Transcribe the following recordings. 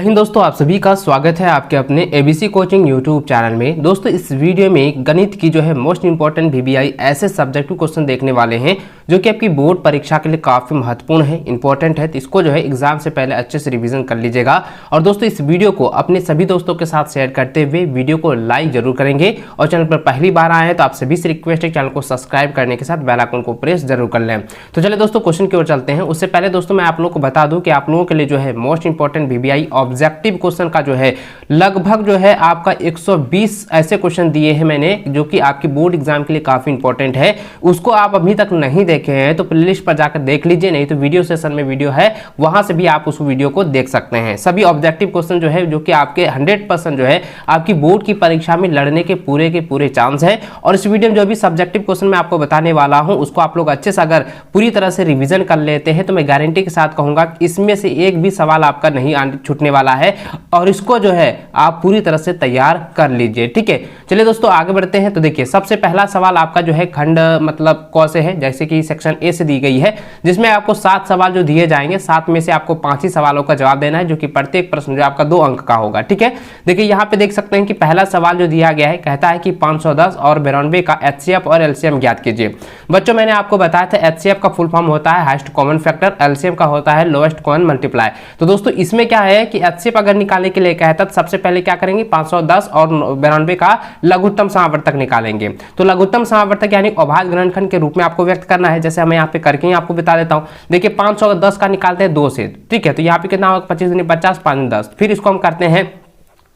हिंद दोस्तों, आप सभी का स्वागत है आपके अपने एबीसी कोचिंग यूट्यूब चैनल में। दोस्तों इस वीडियो में गणित की जो है मोस्ट इंपॉर्टेंट वीबीआई ऐसे सब्जेक्टिव क्वेश्चन देखने वाले हैं जो कि आपकी बोर्ड परीक्षा के लिए काफ़ी महत्वपूर्ण है, इंपॉर्टेंट है। तो इसको जो है एग्जाम से पहले अच्छे से रिवीजन कर लीजिएगा। और दोस्तों इस वीडियो को अपने सभी दोस्तों के साथ शेयर करते हुए वीडियो को लाइक जरूर करेंगे। और चैनल पर पहली बार आए हैं तो आप सभी से रिक्वेस्ट है चैनल को सब्सक्राइब करने के साथ बेल आइकन को प्रेस जरूर कर लें। तो चलिए दोस्तों क्वेश्चन की ओर चलते हैं। उससे पहले दोस्तों मैं आप लोगों को बता दूं कि आप लोगों के लिए जो है most important VBI objective question का जो है लगभग जो है आपका 120 ऐसे क्वेश्चन दिए हैं मैंने, जो कि आपकी बोर्ड एग्जाम के लिए काफी इंपॉर्टेंट है। उसको आप अभी तक नहीं देखे हैं तो प्लेलिस्ट पर जाकर देख लीजिए, नहीं तो वीडियो सेशन में वीडियो है, वहां से भी आप उस वीडियो को देख सकते हैं। सभी ऑब्जेक्टिव क्वेश्चन जो है जो कि आपके 100% जो है आपकी बोर्ड की परीक्षा में लड़ने के पूरे चांस है। और इस वीडियो में जो भी सब्जेक्टिव क्वेश्चन मैं आपको बताने वाला हूं उसको आप लोग अच्छे से अगर पूरी तरह से रिवीजन कर लेते हैं तो मैं गारंटी के साथ कहूंगा कि इसमें से एक भी सवाल आपका नहीं छूटने वाला है। और इसको जो है आप पूरी तरह से तैयार कर लीजिए, ठीक है। चलिए दोस्तों आगे बढ़ते हैं। तो देखिए सबसे पहला सवाल आपका जो है खंड मतलब क से है, जैसे कि सेक्शन ए से दी गई है, जिसमें आपको 7 सवाल जो दिए जाएंगे, 7 में से आपको 5 ही सवालों का जवाब देना है, जो कि प्रत्येक प्रश्न जो आपका 2 अंक का होगा, ठीक है। देखिए यहाँ पे देख सकते हैं कि पहला सवाल जो दिया गया है कहता है कि 510 और 92 का एचसीएफ और एलसीएम ज्ञात कीजिए। बच्चों मैंने आपको बताया था एचसीएफ का फुल फॉर्म होता है हाईएस्ट कॉमन फैक्टर, एलसीएम का होता है लोएस्ट कॉमन मल्टीप्लाई। तो दोस्तों इसमें क्या है कि एचसीएफ अगर निकालने के लिए कहता है तो सबसे पहले क्या करेंगे 510 और 92 का लघुत्तम समावर्तक निकालेंगे। तो लघुत्तम समावर्तक यानी अभाज्य गुणनखंड के रूप में आपको व्यक्त करना है। जैसे मैं यहाँ पे करके आपको बता देता हूँ। देखिए 510 का निकालते हैं 2 से, ठीक है। तो यहाँ पे कितना होगा 25 दूनी 50, 5 10, फिर इसको हम करते हैं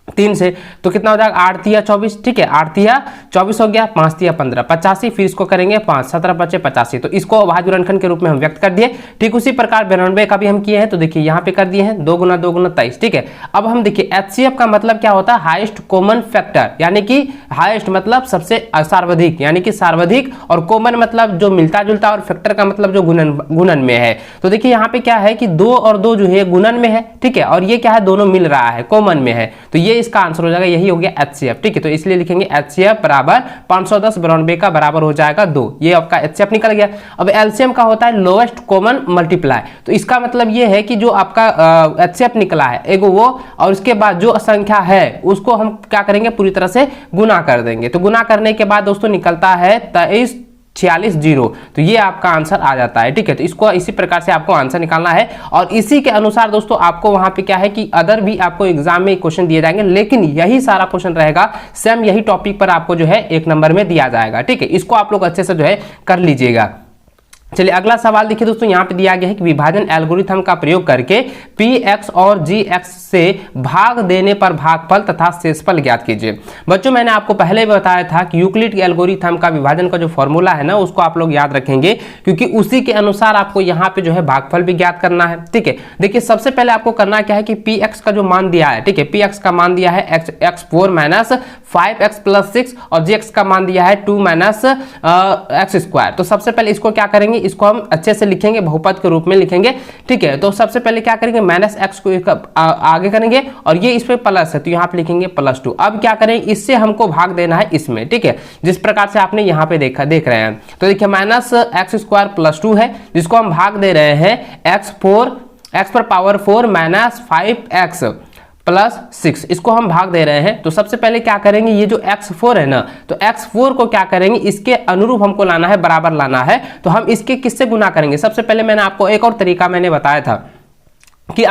3 से, तो कितना हो जाएगा 8 तिया 24, ठीक है। 8 तिया 24 हो गया, 5 तिया 15, 85, फिर इसको करेंगे 5, 17 बचे 85। तो इसको अभाज्य गुणनखंड के रूप में हम व्यक्त कर दिए। ठीक उसी प्रकार 92 का भी हम किए हैं, तो देखिए यहाँ पे कर दिए हैं 2 गुना 2 गुना 23, ठीक है। अब हम देखिए एचसीएफ का मतलब क्या होता है हाईएस्ट कॉमन फैक्टर, यानी कि हाईएस्ट मतलब सबसे सर्वाधिक, यानी कि सर्वाधिक, और कॉमन मतलब जो मिलता जुलता, और फैक्टर का मतलब जो गुणन में है। तो देखिए यहाँ पे क्या है कि 2 और 2 जो है गुणन में है, ठीक है, और ये क्या है दोनों मिल रहा है, कॉमन में है। तो ये इसका आंसर हो जाएगा, यही हो गया एचसीएफ, ठीक है। तो इसलिए लिखेंगे एचसीएफ बराबर 510 92 का बराबर हो जाएगा 2, ये आपका एचसीएफ निकल गया। अब एलसीएम का होता है लोएस्ट कॉमन मल्टीप्लाई। तो इसका मतलब ये है कि जो आपका एचसीएफ निकला है एक वो, और उसके बाद जो संख्या है उसको हम क्या करेंगे पूरी तरह से गुना कर देंगे। तो गुना करने के बाद दोस्तों निकलता है 23 46 0, तो ये आपका आंसर आ जाता है, ठीक है। तो इसको इसी प्रकार से आपको आंसर निकालना है। और इसी के अनुसार दोस्तों आपको वहां पे क्या है कि अदर भी आपको एग्जाम में क्वेश्चन दिए जाएंगे, लेकिन यही सारा क्वेश्चन रहेगा, सेम यही टॉपिक पर आपको जो है 1 नंबर में दिया जाएगा, ठीक है। इसको आप लोग अच्छे से जो है कर लीजिएगा। चलिए अगला सवाल देखिए दोस्तों, यहाँ पे दिया गया है कि विभाजन एल्गोरिथम का प्रयोग करके px और gx से भाग देने पर भागफल तथा शेषफल ज्ञात कीजिए। बच्चों मैंने आपको पहले भी बताया था कि यूक्लिड के एल्गोरिथम का विभाजन का जो फॉर्मूला है ना उसको आप लोग याद रखेंगे, क्योंकि उसी के अनुसार आपको यहाँ पे जो है भागफल भी ज्ञात करना है, ठीक है। देखिए सबसे पहले आपको करना क्या है कि px का जो मान दिया है, ठीक है, px का मान दिया है x4 माइनस 5x प्लस 6, और gx का मान दिया है 2 माइनस एक्स स्क्वायर। तो सबसे पहले इसको क्या करेंगे, इसको हम अच्छे से लिखेंगे, बहुपद के रूप में लिखेंगे, ठीक है। तो सबसे पहले क्या करेंगे माइनस एक्स को आगे करेंगे, और ये इस पे प्लस है तो यहाँ पे लिखेंगे +2। अब क्या करें, इससे हमको भाग देना है इसमें, ठीक है, जिस प्रकार से आपने यहाँ पे देख रहे हैं। तो देखिए माइनस एक्स स्क्वायर +2 है, जिसको हम भाग दे रहे हैं x पर पावर 4 माइनस 5x प्लस 6, इसको हम भाग दे रहे हैं। तो सबसे पहले क्या करेंगे, ये जो x4 है ना, तो x4 को क्या करेंगे इसके अनुरूप हमको लाना है, बराबर लाना है। तो हम इसके किससे गुना करेंगे, सबसे पहले मैंने आपको एक और तरीका मैंने बताया था कि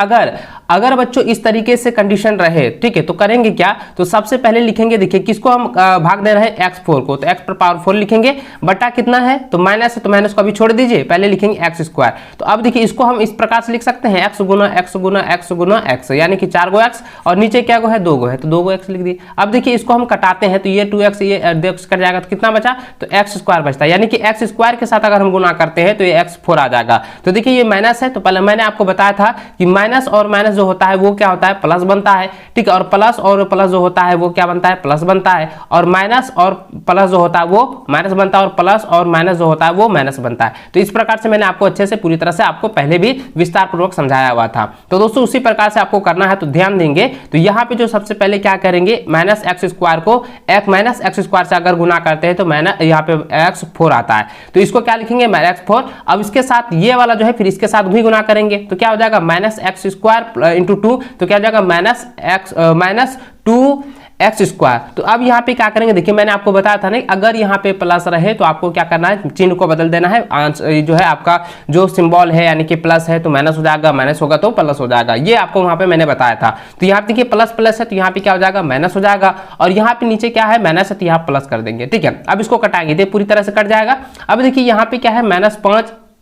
अगर बच्चों इस तरीके से कंडीशन रहे, ठीक है, तो करेंगे क्या, तो सबसे पहले लिखेंगे, देखिए किसको हम भाग दे रहे हैं x4 को, तो x पर पावर 4 लिखेंगे, बटा कितना है तो माइनस है, तो माइनस को अभी छोड़ दीजिए, पहले लिखेंगे x स्क्वायर। तो अब देखिए इसको हम इस प्रकार से लिख सकते हैं x गुना x गुना x गुना x, यानी कि 4 गो x, और नीचे क्या गो है 2 गो है, तो 2 गो x लिख दिए। अब देखिए इसको हम कटाते हैं, तो ये 2x ये 2x कट जाएगा, तो कितना बचा, तो x स्क्वायर बचता है, यानी कि x स्क्वायर के साथ अगर हम गुना करते हैं तो ये x4 आ जाएगा। तो देखिए ये माइनस है, तो पहले मैंने आपको बताया था कि माइनस और माइनस जो होता है वो क्या होता है प्लस बनता है, ठीक है, और प्लस जो होता है वो क्या बनता है प्लस बनता है, और माइनस और प्लस जो होता है वो माइनस बनता है, और प्लस और माइनस जो होता है वो माइनस बनता है। तो इस प्रकार से मैंने आपको अच्छे से पूरी तरह से आपको पहले भी विस्तार पूर्वक समझाया हुआ था। तो दोस्तों उसी प्रकार से आपको करना है, तो ध्यान देंगे। तो यहाँ पे जो सबसे पहले क्या करेंगे माइनस एक्स स्क्वायर को माइनस एक्स स्क्वायर से अगर गुना करते हैं तो माइनस यहाँ पे x4 आता है, तो इसको क्या लिखेंगे x4। अब इसके साथ ये वाला जो है फिर इसके साथ भी गुना करेंगे, तो क्या हो जाएगा माइनस एक्स स्क्वायर इंटू 2 तो क्या हो जाएगा माइनस 2x²। तो अब यहाँ पे क्या करेंगे, देखिए मैंने आपको बताया था ना, अगर यहाँ पे प्लस रहे तो आपको क्या करना है, चिन्ह को बदल देना है। आंसर जो है आपका जो सिंबल है यानी कि प्लस है तो माइनस हो जाएगा, माइनस होगा तो प्लस हो जाएगा, ये आपको वहाँ पे मैंने बताया था। तो यहाँ पे देखिए प्लस प्लस है तो यहाँ पे क्या हो जाएगा, माइनस हो जाएगा, और यहाँ पे नीचे क्या है, माइनस है तो यहाँ प्लस कर देंगे। ठीक है, अब इसको कटाएंगे तो पूरी तरह से कट जाएगा। अब देखिए यहाँ पे क्या है,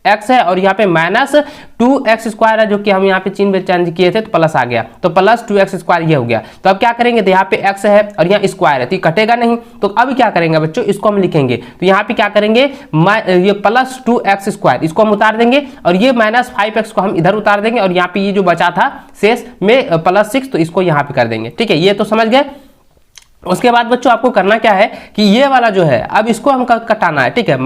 -5x है और यहाँ पे -2x² है, जो कि हम यहाँ पे चिन्ह चेंज किए थे तो प्लस आ गया, तो +2x² ये हो गया। तो अब क्या करेंगे, तो यहाँ पे x है और यहाँ स्क्वायर है तो ये कटेगा नहीं, तो अब क्या करेंगे बच्चों, इसको हम लिखेंगे। तो यहाँ पे क्या करेंगे, ये +2x² इसको हम उतार देंगे और ये -5x को हम इधर उतार देंगे, और यहाँ पे ये जो बचा था शेष में +6 तो इसको यहाँ पे कर देंगे। ठीक है, ये तो समझ गए। उसके बाद बच्चों आपको करना क्या है कि ये वाला जो है अब इसको हम कटाना है। ठीक है,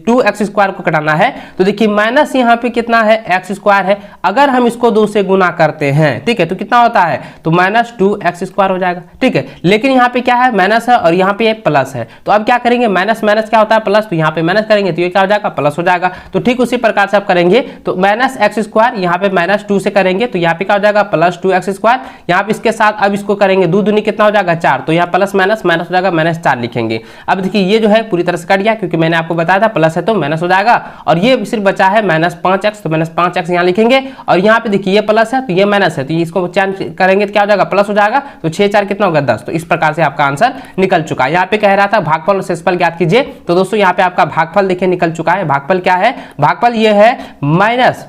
2x² को कटाना है, तो देखिए माइनस यहाँ पे कितना है, x² है, अगर हम इसको 2 से गुना करते हैं, ठीक है, तो कितना होता है, तो -2x² हो जाएगा। ठीक है, लेकिन यहाँ पे क्या है, माइनस है और यहाँ पे प्लस है, तो अब क्या करेंगे, माइनस माइनस क्या होता है प्लस, तो यहाँ पे माइनस करेंगे तो ये क्या हो जाएगा, प्लस हो जाएगा। तो ठीक उसी प्रकार से आप करेंगे, तो -x² यहाँ पे -2 से करेंगे तो यहाँ पे क्या हो जाएगा, +2x²। यहाँ पे इसके साथ अब इसको करेंगे, 2 दूनी कितना हो जाएगा, 4, तो यहाँ प्लस माइनस माइनस हो जाएगा, -4 लिखेंगे। अब देखिए ये जो है पूरी तरह से कट गया, क्योंकि मैंने आपको बताया था प्लस है तो माइनस हो जाएगा, और ये सिर्फ बचा है -5x, तो -5x यहाँ लिखेंगे, और यहाँ पे देखिए ये प्लस है तो ये माइनस है, तो इसको चेंज करेंगे तो क्या हो जाएगा, प्लस हो जाएगा, तो 6 4 कितना होगा, 10। तो इस प्रकार से आपका आंसर निकल चुका है। यहाँ पे कह रहा था भागफल और शेषफल ज्ञात कीजिए, तो दोस्तों यहाँ पे आपका भागफल देखिए निकल चुका है। भागफल क्या है, भागफल ये है -x²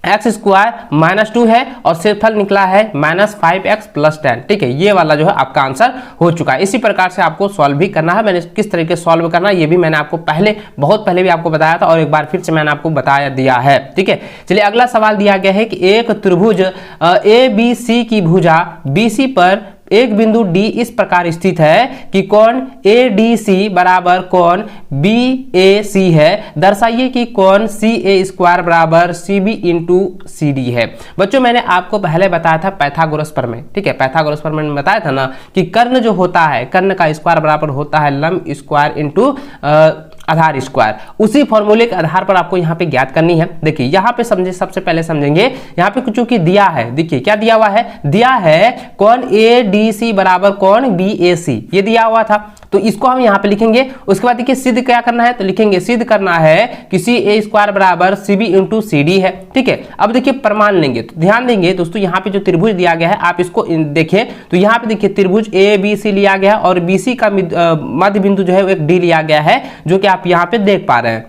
-2 है, और शेषफल निकला है -5x + 10। ठीक है, ये वाला जो है आपका आंसर हो चुका है। इसी प्रकार से आपको सॉल्व भी करना है। मैंने किस तरीके से सॉल्व करना है ये भी मैंने आपको बहुत पहले भी आपको बताया था, और एक बार फिर से मैंने आपको बताया दिया है। ठीक है, चलिए अगला सवाल दिया गया है कि एक त्रिभुज ABC की भुजा BC पर एक बिंदु D इस प्रकार स्थित है कि कोण ADC बराबर कोण BAC है। दर्शाइए कि कोण CA² बराबर CB × CD है। बच्चों मैंने आपको पहले बताया था पाइथागोरस प्रमेय। ठीक है, पाइथागोरस प्रमेय में बताया था ना कि कर्ण जो होता है, कर्ण का स्क्वायर बराबर होता है लंब स्क्वायर × आधार स्क्वायर। उसी फॉर्मूले के आधार पर आपको यहाँ पे ज्ञात करनी है। देखिए यहाँ पे सबसे पहले समझेंगे, यहाँ पे कुछ की दिया है, देखिए क्या दिया हुआ है, दिया है कोण ADC बराबर कोण BAC, ये दिया हुआ था, तो इसको हम यहाँ पे लिखेंगे। उसके बाद देखिए सिद्ध क्या करना है, तो लिखेंगे सिद्ध करना है कि CA² बराबर CB × CD है। ठीक है, अब देखिए प्रमाण लेंगे, तो ध्यान देंगे दोस्तों, यहाँ पे जो त्रिभुज दिया गया है आप इसको देखें, तो यहाँ पे देखिए त्रिभुज ABC लिया गया और BC का मध्य बिंदु जो है एक D लिया गया है, जो कि आप यहाँ पे देख पा रहे हैं,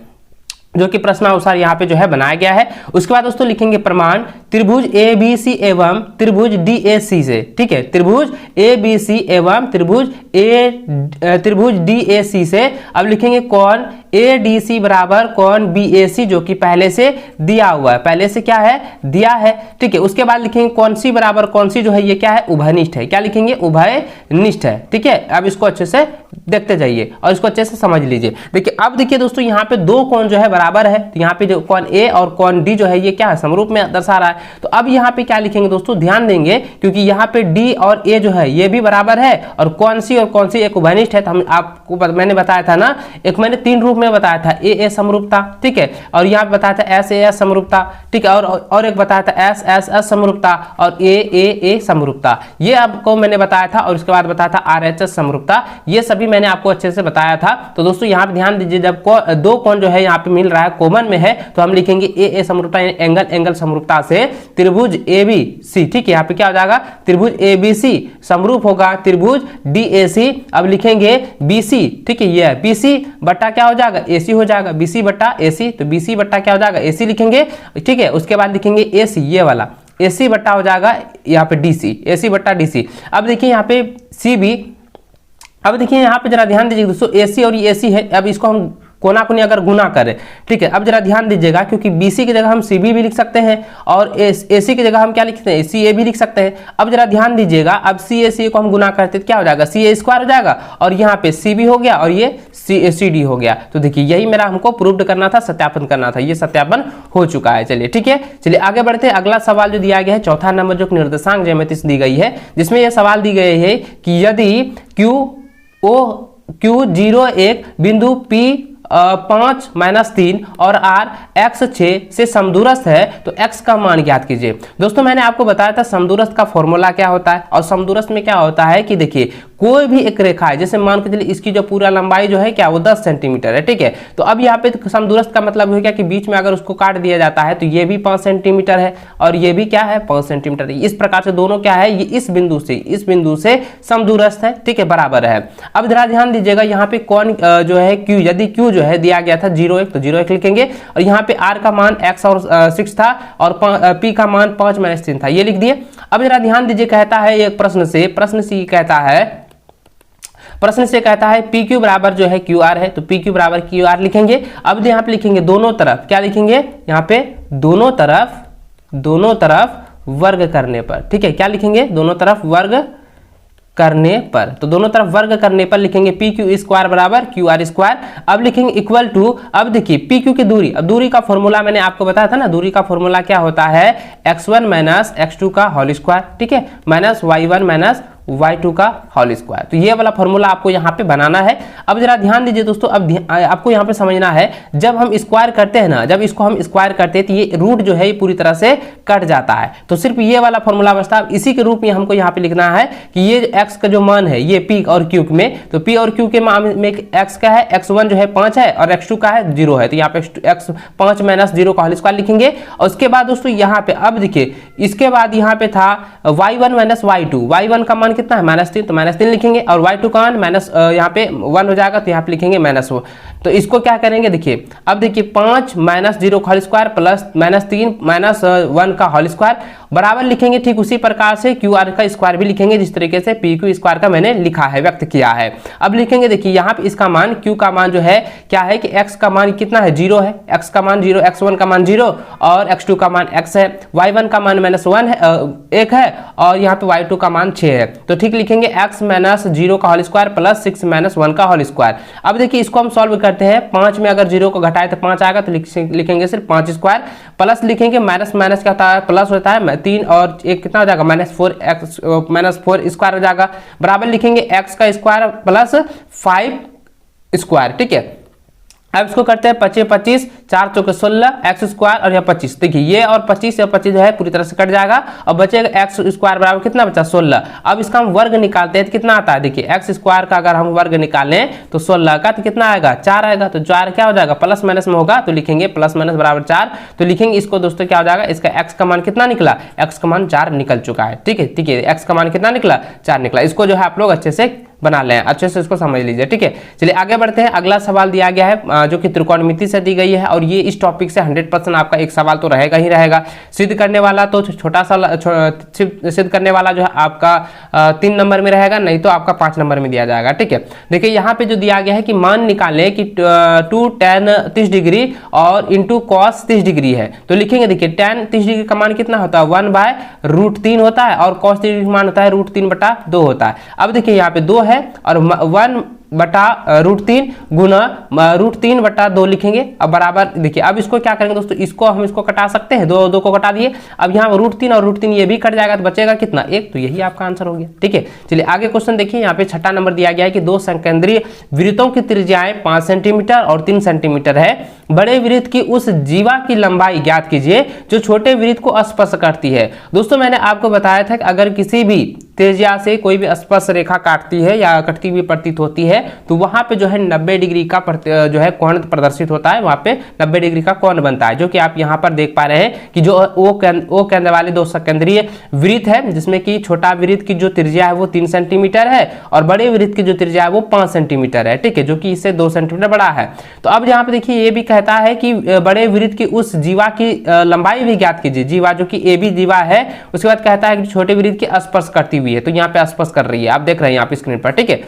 जो कि प्रश्नानुसार यहाँ पे जो है बनाया गया है। उसके बाद दोस्तों लिखेंगे प्रमाण त्रिभुज ABC एवं त्रिभुज DAC से। ठीक है, त्रिभुज ABC एवं त्रिभुज DAC से अब लिखेंगे कोण ADC बराबर कोण BAC, जो कि पहले से दिया हुआ है, पहले से क्या है, दिया है। ठीक है, उसके बाद लिखेंगे कोण C बराबर कोण C जो है ये क्या है, उभयनिष्ठ है। क्या लिखेंगे, उभयनिष्ठ है। ठीक है, अब इसको अच्छे से देखते जाइए और इसको अच्छे से समझ लीजिए। देखिए अब देखिए दोस्तों, यहाँ पे दो कोण जो है बराबर है, तो यहाँ पे जो कोण A और कोण D जो है ये क्या है, समरूप में दर्शा रहा है। तो अब यहाँ पे क्या लिखेंगे दोस्तों, ध्यान देंगे, क्योंकि यहाँ पे D और A जो है ये भी बराबर है, और कोण C और कोण C एक उभयनिष्ठ है। तो हम आपको मैंने बताया था ना, एक मैंने 3 रूप में बताया था, AA समरूपता, ठीक है, और यहाँ पे बताया था SAS समरूपता, ठीक है, और एक बताया था SSS समरूपता और AAA समरूपता, ये आपको मैंने बताया था। और उसके बाद बताया था RHS समरूपता, ये सभी मैंने आपको अच्छे से बताया था। तो दोस्तों यहाँ पे ध्यान दीजिए, जब दो कोण जो है यहाँ पे मिल रहा है, कॉमन में है, तो हम लिखेंगे AA समरूपता, एंगल समरूपता से त्रिभुज ABC। ठीक है, यहाँ पे क्या हो जाएगा, त्रिभुज ABC समरूप होगा त्रिभुज DAC। अब लिखेंगे BC, ठीक है, ये BC बट्टा क्या हो जाएगा, AC हो जाएगा, BC बट्टा AC, तो BC बट्टा क्या हो जाएगा, AC लिखेंगे। ठीक है, उसके बाद लिखेंगे AC, ये वाला AC बट्टा हो जाएगा यहाँ पे DC, AC बट्टा DC। अब देखिए यहाँ पे CB, अब देखिए यहाँ पे जरा ध्यान दीजिए दोस्तों, AC और ये AC है, अब इसको हम कोना कोनी अगर गुना करें, ठीक है, अब जरा ध्यान दीजिएगा, क्योंकि BC की जगह हम CB भी लिख सकते हैं और AC की जगह हम क्या लिखते हैं, CA भी लिख सकते हैं। अब जरा ध्यान दीजिएगा, अब CA को हम गुना करते तो क्या हो जाएगा, CA² हो जाएगा, और यहाँ पे CB हो गया और ये CD हो गया। तो देखिए यही मेरा हमको प्रूव करना था, सत्यापन करना था, ये सत्यापन हो चुका है। चलिए ठीक है, चलिए आगे बढ़ते हैं। अगला सवाल जो दिया गया है, चौथा नंबर, जो निर्देशांक ज्यामिति दी गई है, जिसमें यह सवाल दी गई है कि यदि Q01 बिंदु P 5 माइनस 3 और r x 6 से समदूरस्थ है तो x का मान ज्ञात कीजिए। दोस्तों मैंने आपको बताया था समदूरस्थ का फॉर्मूला क्या होता है, और समदूरस्थ में क्या होता है कि देखिए कोई भी एक रेखा है, जैसे मान के चलिए इसकी जो पूरा लंबाई जो है क्या वो 10 सेंटीमीटर है, ठीक है। तो अब यहाँ पे समदूरस्थ का मतलब हो गया कि बीच में अगर उसको काट दिया जाता है तो ये भी 5 सेंटीमीटर है और ये भी क्या है 5 सेंटीमीटर। इस प्रकार से दोनों क्या है, ये इस बिंदु से समदूरस्थ है, ठीक है, बराबर है। अब जरा ध्यान दीजिएगा यहाँ पे कौन जो है q, यदि q जो है दिया गया था 0,1 तो 0,1 लिखेंगे, और यहाँ पे r का मान x और 6 था और p का मान 5 माइनस 3 था, ये लिख दिए। अब जरा ध्यान दीजिए, कहता है एक प्रश्न से कहता है पी क्यू बराबर जो है क्यू आर है, तो पी क्यू बराबर क्यू आर लिखेंगे। अब यहाँ पे लिखेंगे दोनों तरफ, क्या लिखेंगे यहाँ पे दोनों तरफ वर्ग करने पर, ठीक है, क्या लिखेंगे दोनों तरफ वर्ग करने पर, तो दोनों तरफ वर्ग करने पर लिखेंगे पी क्यू स्क्वायर बराबर क्यू आर स्क्वायर। अब लिखेंगे इक्वल टू, अब देखिए पी क्यू की दूरी, अब दूरी का फॉर्मूला मैंने आपको बताया था ना, दूरी का फॉर्मूला क्या होता है x1 माइनस x2 का होल स्क्वायर, ठीक है, माइनस y1 माइनस y2 का होल स्क्वायर। तो ये वाला फॉर्मूला आपको यहाँ पे बनाना है। अब जरा ध्यान दीजिए दोस्तों, अब आपको यहाँ पे समझना है, जब हम स्क्वायर करते हैं ना, जब इसको हम स्क्वायर करते हैं तो ये रूट जो है ये पूरी तरह से कट जाता है, तो सिर्फ ये वाला फॉर्मूला बचता है। इसी के रूप में हमको यहाँ पे लिखना है कि ये x का जो मान है ये p और q में, तो p और q के मान में x का है, x1 जो है 5 है और x2 का है 0 है, तो यहाँ पे x 5 माइनस 0 का होल स्क्वायर लिखेंगे। और उसके बाद दोस्तों यहाँ पे अब देखिए इसके बाद यहाँ पे था y1 माइनस y2, y1 का मान कितना है -3, तो -3 लिखेंगे, और y2 का मान माइनस यहाँ पे 1 हो जाएगा तो यहाँ पे लिखेंगे -1। तो इसको क्या करेंगे, देखिए अब देखिए 5 माइनस 0 का होल स्क्वायर प्लस -3 माइनस 1 का होल स्क्वायर बराबर लिखेंगे। ठीक उसी प्रकार से क्यू आर का स्क्वायर भी लिखेंगे, जिस तरीके से पी क्यू स्क्वायर का मैंने लिखा है, व्यक्त किया है। अब लिखेंगे, देखिए यहाँ पे इसका मान क्यू का मान जो है क्या है कि x का मान कितना है 0 है, x का मान 0, x1 का मान 0 और x2 का मान x है, y1 का मान -1 है 1 है और यहाँ पे y2 का मान 6 है, तो ठीक लिखेंगे x माइनस 0 का होल स्क्वायर प्लस 6 माइनस 1 का होल स्क्वायर। अब देखिए इसको हम सॉल्व करते हैं, 5 में अगर 0 को घटाए तो 5 आएगा, तो लिखेंगे सिर्फ 5 स्क्वायर, प्लस लिखेंगे माइनस माइनस क्या होता है प्लस होता है 3 और 1 कितना हो जाएगा -4 स्क्वायर हो जाएगा, बराबर लिखेंगे x का स्क्वायर प्लस 5 स्क्वायर, ठीक है। अब इसको करते हैं 25 25 4 चौके 16 एक्स स्क्वायर और यह 25, देखिए ये और 25 या 25 जो है पूरी तरह से कट जाएगा और बचेगा एक्स स्क्वायर बराबर कितना बचा 16। अब इसका हम वर्ग निकालते हैं तो कितना आता है, देखिए एक्स स्क्वायर का अगर हम वर्ग निकालें तो 16 का तो कितना आएगा 4 आएगा, तो 4 क्या हो जाएगा प्लस माइनस में होगा तो लिखेंगे प्लस माइनस बराबर 4, तो लिखेंगे इसको दोस्तों क्या हो जाएगा, इसका एक्स का मान कितना निकला, एक्स का मान 4 निकल चुका है, ठीक है, ठीक है, एक्स का मान कितना निकला 4 निकला। इसको जो है आप लोग अच्छे से बना लें, अच्छे से इसको समझ लीजिए, ठीक है। चलिए आगे बढ़ते हैं, अगला सवाल दिया गया है जो कि त्रिकोणमिति से दी गई है और ये इस टॉपिक से 100% आपका एक सवाल तो रहेगा ही रहेगा। सिद्ध करने वाला तो छोटा सा सिद्ध करने वाला जो है आपका 3 नंबर में रहेगा, नहीं तो आपका 5 नंबर में दिया जाएगा, ठीक है। देखिए यहाँ पे जो दिया गया है कि मान निकालें कि 2 tan 30 डिग्री और इंटू कॉस 30 डिग्री है, तो लिखेंगे देखिए tan 30 डिग्री का मान कितना होता है 1/√3 होता है और कॉस 30 डिग्री का मान होता है √3/2 होता है। अब देखिए यहाँ पे 2 है और 1/√3 गुना √3/2 लिखेंगे। अब बराबर देखिए, अब इसको क्या करेंगे दोस्तों, इसको हम इसको कटा सकते हैं, 2 को कटा दिए, अब यहाँ √3 और √3 ये भी कट जाएगा तो बचेगा कितना 1, तो यही आपका आंसर हो गया, ठीक है। चलिए आगे क्वेश्चन देखिए, यहाँ पे 6ठा नंबर दिया गया है कि 2 संकेंद्रीय वृत्तों की त्रिज्याएं 5 सेंटीमीटर और 3 सेंटीमीटर है, बड़े वृत्त की उस जीवा की लंबाई ज्ञात कीजिए जो छोटे वृत्त को स्पर्श करती है। दोस्तों मैंने आपको बताया था कि अगर किसी भी त्रिज्या से कोई भी स्पर्श रेखा काटती है या कटती हुई प्रतीत होती है तो वहां पे जो है 90 डिग्री का जो है कोण प्रदर्शित होता है, वहां पे 90 डिग्री का कोण बनता है, जो कि आप यहां पर देख पा रहे हैं कि जो ओ केंद्र वाले 2 संकेंद्रीय वृत्त है, जिसमें कि छोटा वृत्त की जो त्रिज्या है वो 3 सेंटीमीटर है और बड़े वृत्त की जो त्रिज्या है वो 5 सेंटीमीटर है, ठीक है, जो कि इससे 2 सेंटीमीटर बड़ा है। तो अब यहाँ पे देखिए ये भी कहता है कि बड़े वृत्त की उस जीवा की लंबाई भी ज्ञात कीजिए, जीवा जो कि ए बी जीवा है, उसके बाद कहता है कि छोटे वृत्त की स्पर्श करती हुई है, तो यहाँ पे स्पर्श कर रही है, आप देख रहे हैं यहाँ पे स्क्रीन पर, ठीक है।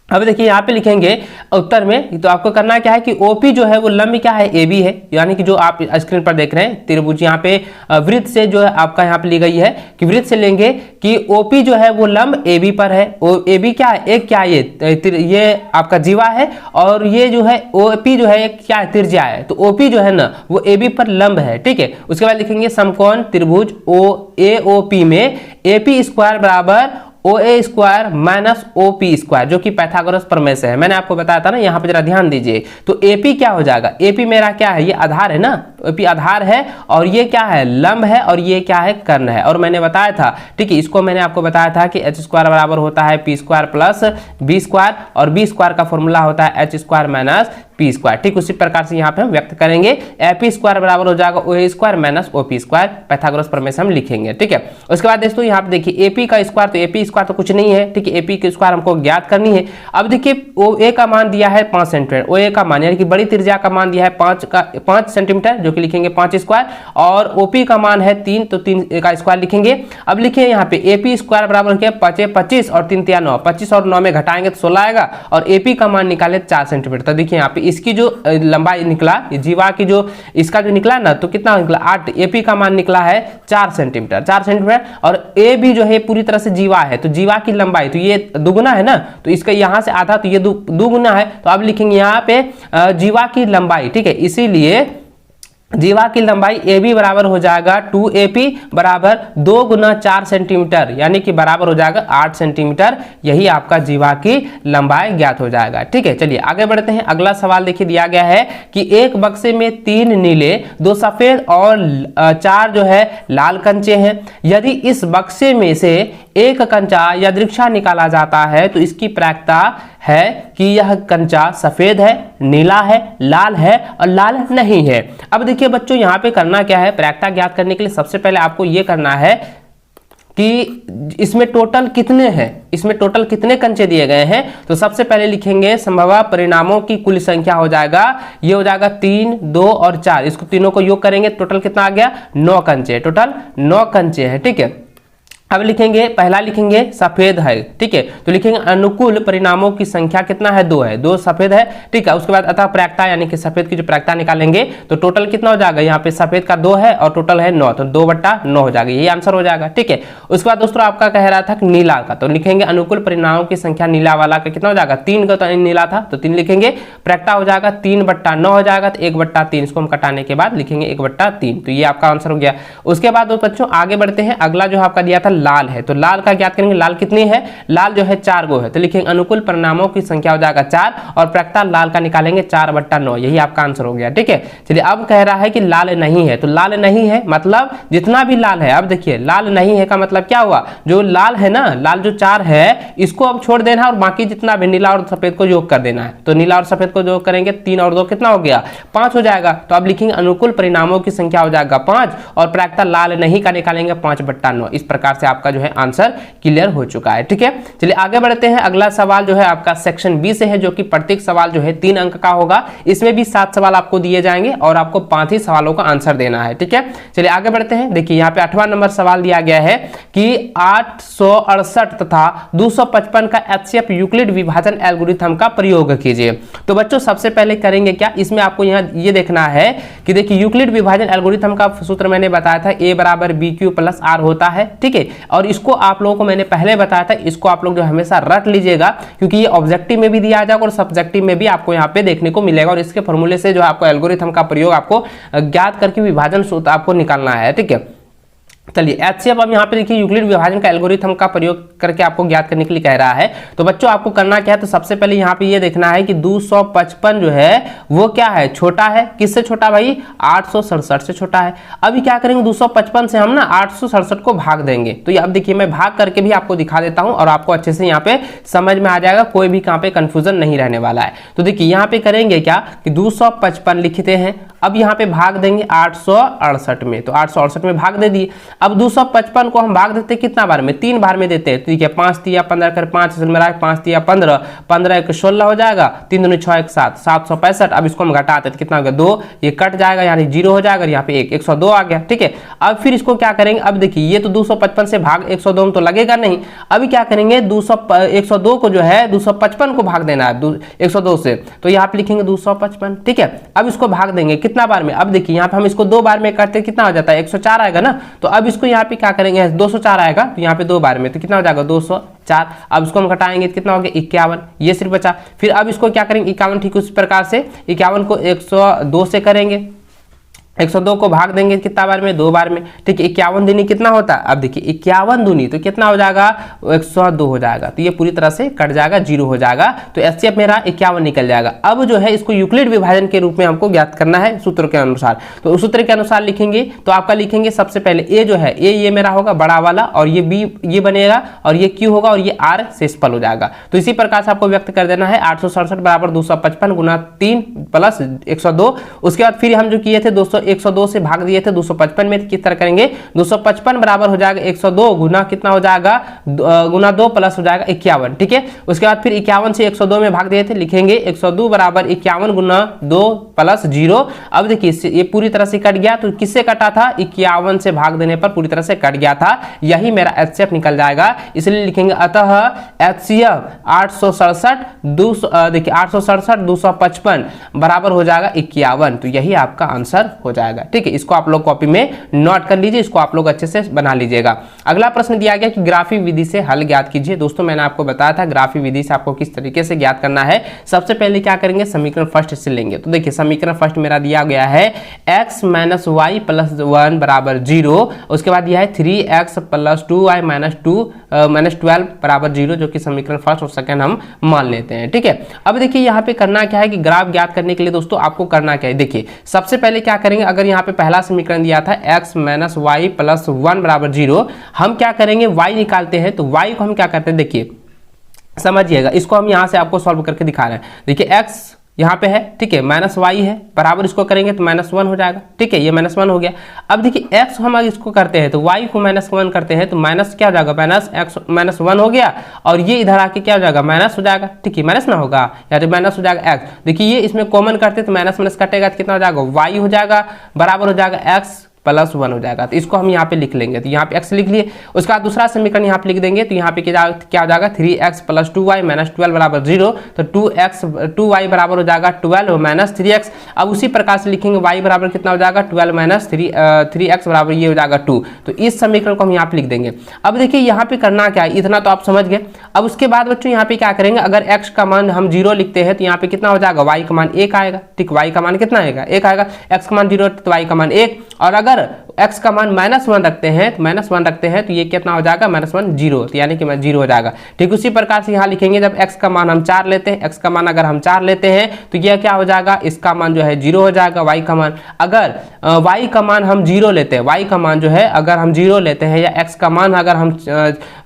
अब देखिए यहाँ पे लिखेंगे उत्तर में, तो आपको करना क्या है कि ओपी जो है वो लंब क्या है AB है, यानी कि जो आप स्क्रीन पर देख रहे हैं त्रिभुज, यहाँ पे वृत्त से जो है आपका यहाँ पे ली गई है कि वृत्त से लेंगे कि ओपी जो है वो लंब AB पर है, AB क्या है एक क्या है ये आपका जीवा है और ये जो है OP जो है एक क्या है त्रिज्या है, तो OP जो है ना वो AB पर लंब है, ठीक है। उसके बाद लिखेंगे समकोण त्रिभुज AOP में AP स्क्वायर बराबर OA² माइनस OP², जो कि पाइथागोरस प्रमेय से है। मैंने आपको बताया था ना, यहाँ पे जरा ध्यान दीजिए। तो AP क्या हो जाएगा, AP मेरा क्या है, ये आधार है ना, AP आधार है, और ये क्या है, लंब है, और ये क्या है, कर्ण है। और मैंने बताया था, ठीक है, इसको मैंने आपको बताया था कि h² बराबर होता है P² प्लस B², और B² का फॉर्मूला होता है H² माइनस P²। ठीक उसी प्रकार से यहाँ पे हम व्यक्त करेंगे, AP² बराबर हो जाएगा OA² माइनस OP², पाइथागोरस प्रमेय से हम लिखेंगे। ठीक है, उसके बाद दोस्तों यहाँ पे देखिए AP का स्क्वायर, तो AP² तो कुछ नहीं है, ठीक है, AP की स्क्वायर हमको ज्ञात करनी है। अब देखिए OA का मान दिया है 5 सेंटीमीटर, OA का मान यानी कि बड़ी त्रिज्या का मान दिया है 5 सेंटीमीटर, जो कि लिखेंगे 5², और OP का मान है 3, तो 3 का स्क्वायर लिखेंगे। अब लिखिए यहाँ पे AP² बराबर हो गया 5 25 और 3 3 9, 25 और 9 में घटाएंगे तो 16 आएगा, और AP का मान निकाले 4 सेंटीमीटर। तो देखिए यहाँ पे इसकी जो लंबाई निकला, जीवा की जो इसका जो निकला ना, तो कितना निकला 8, AP का मान निकला है 4 सेंटीमीटर, 4 सेंटीमीटर, और A भी जो है पूरी तरह से जीवा है, तो जीवा की लंबाई तो ये दुगुना है ना, तो इसका यहाँ से आधा, तो ये दुगुना है, तो अब लिखेंगे यहाँ पे जीवा की लंबाई। ठीक है, इसीलिए जीवा की लंबाई AB बराबर हो जाएगा 2AP बराबर 2 गुना 4 सेंटीमीटर, यानी कि बराबर हो जाएगा 8 सेंटीमीटर। यही आपका जीवा की लंबाई ज्ञात हो जाएगा। ठीक है, चलिए आगे बढ़ते हैं। अगला सवाल देखिए, दिया गया है कि एक बक्से में 3 नीले, 2 सफेद और 4 जो है लाल कंचे हैं। यदि इस बक्से में से एक कंचा यादृच्छा निकाला जाता है तो इसकी प्रायिकता है कि यह कंचा सफेद है, नीला है, लाल है और लाल नहीं है। अब देखिए बच्चों, यहाँ पे करना क्या है, प्रायिकता ज्ञात करने के लिए सबसे पहले आपको ये करना है कि इसमें टोटल कितने हैं, इसमें टोटल कितने कंचे दिए गए हैं। तो सबसे पहले लिखेंगे संभव परिणामों की कुल संख्या हो जाएगा, ये हो जाएगा 3, 2 और 4, इसको तीनों को योग करेंगे, टोटल कितना आ गया, 9 कंचे, टोटल 9 कंचे हैं। ठीक है, अब लिखेंगे, पहला लिखेंगे सफेद है। ठीक है, तो लिखेंगे अनुकूल परिणामों की संख्या कितना है, 2 है, 2 सफेद है। ठीक है, उसके बाद अतः प्रायिकता यानी कि सफेद की जो प्रायिकता निकालेंगे तो टोटल कितना हो जाएगा, यहाँ पे सफेद का 2 है और टोटल है 9, तो 2/9 हो जाएगा, यही आंसर हो जाएगा। ठीक है, उसके बाद दोस्तों आपका कह रहा था कि नीला का, तो लिखेंगे अनुकूल परिणामों की संख्या नीला वाला का कितना हो जाएगा, 3 का तो नीला था तो 3 लिखेंगे, प्रायिकता हो जाएगा 3/9 हो जाएगा, तो 1/3 इसको हम कटाने के बाद लिखेंगे 1/3, तो ये आपका आंसर हो गया। उसके बाद बच्चों आगे बढ़ते हैं, अगला जो आपका दिया था लाल है, तो लाल का ज्ञात करेंगे, लाल कितनी है, लाल जो है 4 गो है, तो लिखेंगे अनुकूल परिणामों की संख्या हो जाएगा 4, और प्रायिकता लाल का निकालेंगे 4/9, यही आपका आंसर हो गया। ठीक है, चलिए अब कह रहा है कि लाल नहीं है, तो लाल नहीं है मतलब जितना भी लाल है, अब देखिए लाल नहीं है का मतलब क्या हुआ, जो लाल है ना, लाल जो 4 है इसको अब छोड़ देना है और बाकी जितना भी नीला और सफेद को योग कर देना है। तो नीला और सफेद को योग करेंगे, 3 और 2 कितना हो गया, 5 हो जाएगा। तो अब लिखेंगे अनुकूल परिणामों की संख्या हो जाएगा 5, और प्रायिकता लाल नहीं का निकालेंगे 5/9। इस प्रकार से आपका जो है आंसर क्लियर हो चुका है। ठीक है, चलिए आगे बढ़ते हैं। अगला सवाल जो है आपका सेक्शन बी से है, जो कि प्रत्येक सवाल जो है 3 अंक का होगा। इसमें भी 7 सवाल आपको दिए जाएंगे और आपको 5 ही सवालों का आंसर देना है। ठीक है, चलिए आगे बढ़ते हैं। देखिए यहाँ पे 8वां नंबर सवाल दिया गया है कि 868 तथा 255 का HCF यूक्लिड विभाजन एल्गोरिथम का प्रयोग कीजिए। तो बच्चों सबसे पहले करेंगे क्या, इसमें आपको यहाँ ये देखना है कि देखिए यूक्लिड विभाजन एल्गोरिथम का सूत्र मैंने बताया था, A बराबर BQ प्लस R होता है। ठीक है, और इसको आप लोगों को मैंने पहले बताया था, इसको आप लोग जो हमेशा रट लीजिएगा, क्योंकि ये ऑब्जेक्टिव में भी दिया जाएगा और सब्जेक्टिव में भी आपको यहाँ पे देखने को मिलेगा, और इसके फॉर्मूले से जो आपको एल्गोरिथम का प्रयोग आपको ज्ञात करके विभाजन सूत्र आपको निकालना है। ठीक है, चलिए HCF अब यहाँ पे देखिए यूक्लिड विभाजन का एल्गोरिथम का प्रयोग करके आपको ज्ञात करने के लिए कह रहा है। तो बच्चों आपको करना क्या है, तो सबसे पहले यहाँ पे ये देखना है कि 255 जो है वो क्या है, छोटा है, किससे छोटा भाई, 867 से छोटा है। अभी क्या करेंगे, 255 से हम ना 867 को भाग देंगे। तो ये अब देखिए मैं भाग करके भी आपको दिखा देता हूँ और आपको अच्छे से यहाँ पे समझ में आ जाएगा, कोई भी कहाँ पे कंफ्यूजन नहीं रहने वाला है। तो देखिए यहाँ पे करेंगे क्या कि 255 लिखते हैं, अब यहाँ पे भाग देंगे 868 में, तो 868 में भाग दे दिए। अब 255 को हम भाग देते हैं कितना बार में, 3 बार में देते हैं। तो ठीक है, 5 तिया 15 कर 5 मेरा 5 तिया 15, 15 1 16 हो जाएगा, 3 दूनी 6 1 7, 765। अब इसको हम घटाते हैं कितना हो गया, 2, ये कट जाएगा यानी 0 हो जाएगा, यहाँ पे 102 आ गया। ठीक है, अब फिर इसको क्या करेंगे, अब देखिए ये तो 255 से भाग 102 में तो लगेगा नहीं। अभी क्या करेंगे, 102 को जो है 255 को भाग देना है 102 से, तो यहाँ पे लिखेंगे 255। ठीक है, अब इसको भाग देंगे कितना बार में, अब देखिए यहाँ पे हम इसको 2 बार में करते कितना हो जाता है, 104 आएगा ना। तो अब इसको यहाँ पे क्या करेंगे, 204 आएगा, तो यहाँ पे 2 बार में तो कितना हो जाएगा 204। अब इसको हम घटाएंगे कितना हो गया 51, ये सिर्फ बचा। फिर अब इसको क्या करेंगे 51, ठीक उस प्रकार से 51 को 102 से करेंगे 102 को भाग देंगे कितना बार में, 2 बार में, ठीक है। 51 दूनी कितना होता है, अब देखिए 51 दूनी तो कितना हो जाएगा, 102 हो जाएगा, तो ये पूरी तरह से कट जाएगा, 0 हो जाएगा, तो एचसीएफ मेरा 51 निकल जाएगा। अब जो है इसको यूक्लिड विभाजन के रूप में हमको ज्ञात करना है सूत्र के अनुसार, तो उस सूत्र के अनुसार लिखेंगे तो आपका लिखेंगे सबसे पहले ए जो है, ए ये मेरा होगा बड़ा वाला, और ये बी ये बनेगा, और ये क्यू होगा, और ये आर शेषफल हो जाएगा। तो इसी प्रकार से आपको व्यक्त कर देना है 867 बराबर 255 गुना 3 प्लस 102। उसके बाद फिर हम जो किए थे 102 से भाग दिए थे 255 में, किस तरह करेंगे, 255 बराबर हो जाएगा 102 गुना कितना हो जाएगा, गुना 2 प्लस हो जाएगा 51, ठीक है। उसके बाद फिर 51 से 102 में भाग दिए थे, लिखेंगे 102 बराबर 51 गुना 2 प्लस 0। अब देखिए ये पूरी तरह से कट गया, तो किससे कटा था, 51 से भाग देने पर पूरी तरह से कट गया था, यही मेरा एचसीएफ निकल जाएगा। इसलिए लिखेंगे अतः एचसीएफ 867 देखिए 867 255 बराबर हो जाएगा 51, तो यही आपका आंसर हो जाएगा, ठीक है। इसको आप लोग कॉपी में नोट कर लीजिए, इसको आप लोग अच्छे से बना लीजिएगा। अगला प्रश्न दिया गया कि ग्राफी विधि से हल ज्ञात कीजिए। दोस्तों मैंने आपको बताया था ग्राफी विधि से आपको किस तरीके से ज्ञात करना है। सबसे पहले क्या करेंगे, समीकरण फर्स्ट से लेंगे, तो देखिए समीकरण फर्स्ट मेरा दिया गया है x - y + 1 बराबर 0, उसके बाद दिया है 3x + 2y - 12 बराबर 0, जो कि समीकरण फर्स्ट और सेकंड हम मान लेते हैं, ठीक है। अब देखिए यहाँ पे करना क्या है कि ग्राफ ज्ञात करने के लिए दोस्तों आपको करना क्या है, देखिए सबसे पहले क्या करेंगे, अगर यहाँ पे पहला समीकरण दिया था x - y + 1 बराबर 0, हम क्या करेंगे y निकालते हैं, तो y को हम क्या करते हैं, देखिए समझिएगा, इसको हम यहाँ से आपको सॉल्व करके दिखा रहे हैं। देखिए x यहाँ पे है, ठीक है, -y है, बराबर इसको करेंगे तो -1 हो जाएगा, ठीक है, ये -1 हो गया। अब देखिए x हम अगर इसको करते हैं तो y को -1 करते हैं तो माइनस क्या हो जाएगा, -1 हो गया, और ये इधर आके क्या हो जाएगा, माइनस हो जाएगा, ठीक है, माइनस ना होगा या तो माइनस हो जाएगा x। देखिए ये इसमें कॉमन करते तो माइनस कटेगा तो कितना हो जाएगा, y हो जाएगा, बराबर हो जाएगा x + 1 हो जाएगा, तो इसको हम यहाँ पे लिख लेंगे, तो यहाँ पे x लिख लिए। उसके बाद दूसरा समीकरण यहाँ पे लिख देंगे, तो यहाँ पे क्या हो जाएगा, 3x + 2y - 12 बराबर 0, तो 2y बराबर हो जाएगा 12 - 3x। अब उसी प्रकार से लिखेंगे y बराबर कितना हो जाएगा, 12 - 3x बराबर ये हो जाएगा 2, तो इस समीकरण को हम यहाँ पे लिख देंगे। अब देखिए यहाँ पे करना क्या है, इतना तो आप समझ गए। अब उसके बाद बच्चों यहाँ पे क्या करेंगे, अगर x का मान हम 0 लिखते हैं तो यहाँ पे कितना हो जाएगा, y का मान 1 आएगा, ठीक, y का मान कितना आएगा, 1 आएगा, x का मान 0 तो y का मान 1, और अगर x का मान -1 रखते हैं तो -1 रखते हैं तो ये कितना हो जाएगा, -1 0, तो यानी कि 0 हो जाएगा, ठीक। उसी प्रकार से यहाँ लिखेंगे जब x का मान हम 4 लेते हैं, x का मान अगर हम 4 लेते हैं तो ये क्या हो जाएगा, इसका मान जो है 0 हो जाएगा, y का मान अगर y का मान हम 0 लेते हैं, y का मान जो है अगर हम 0 लेते हैं या x का मान अगर हम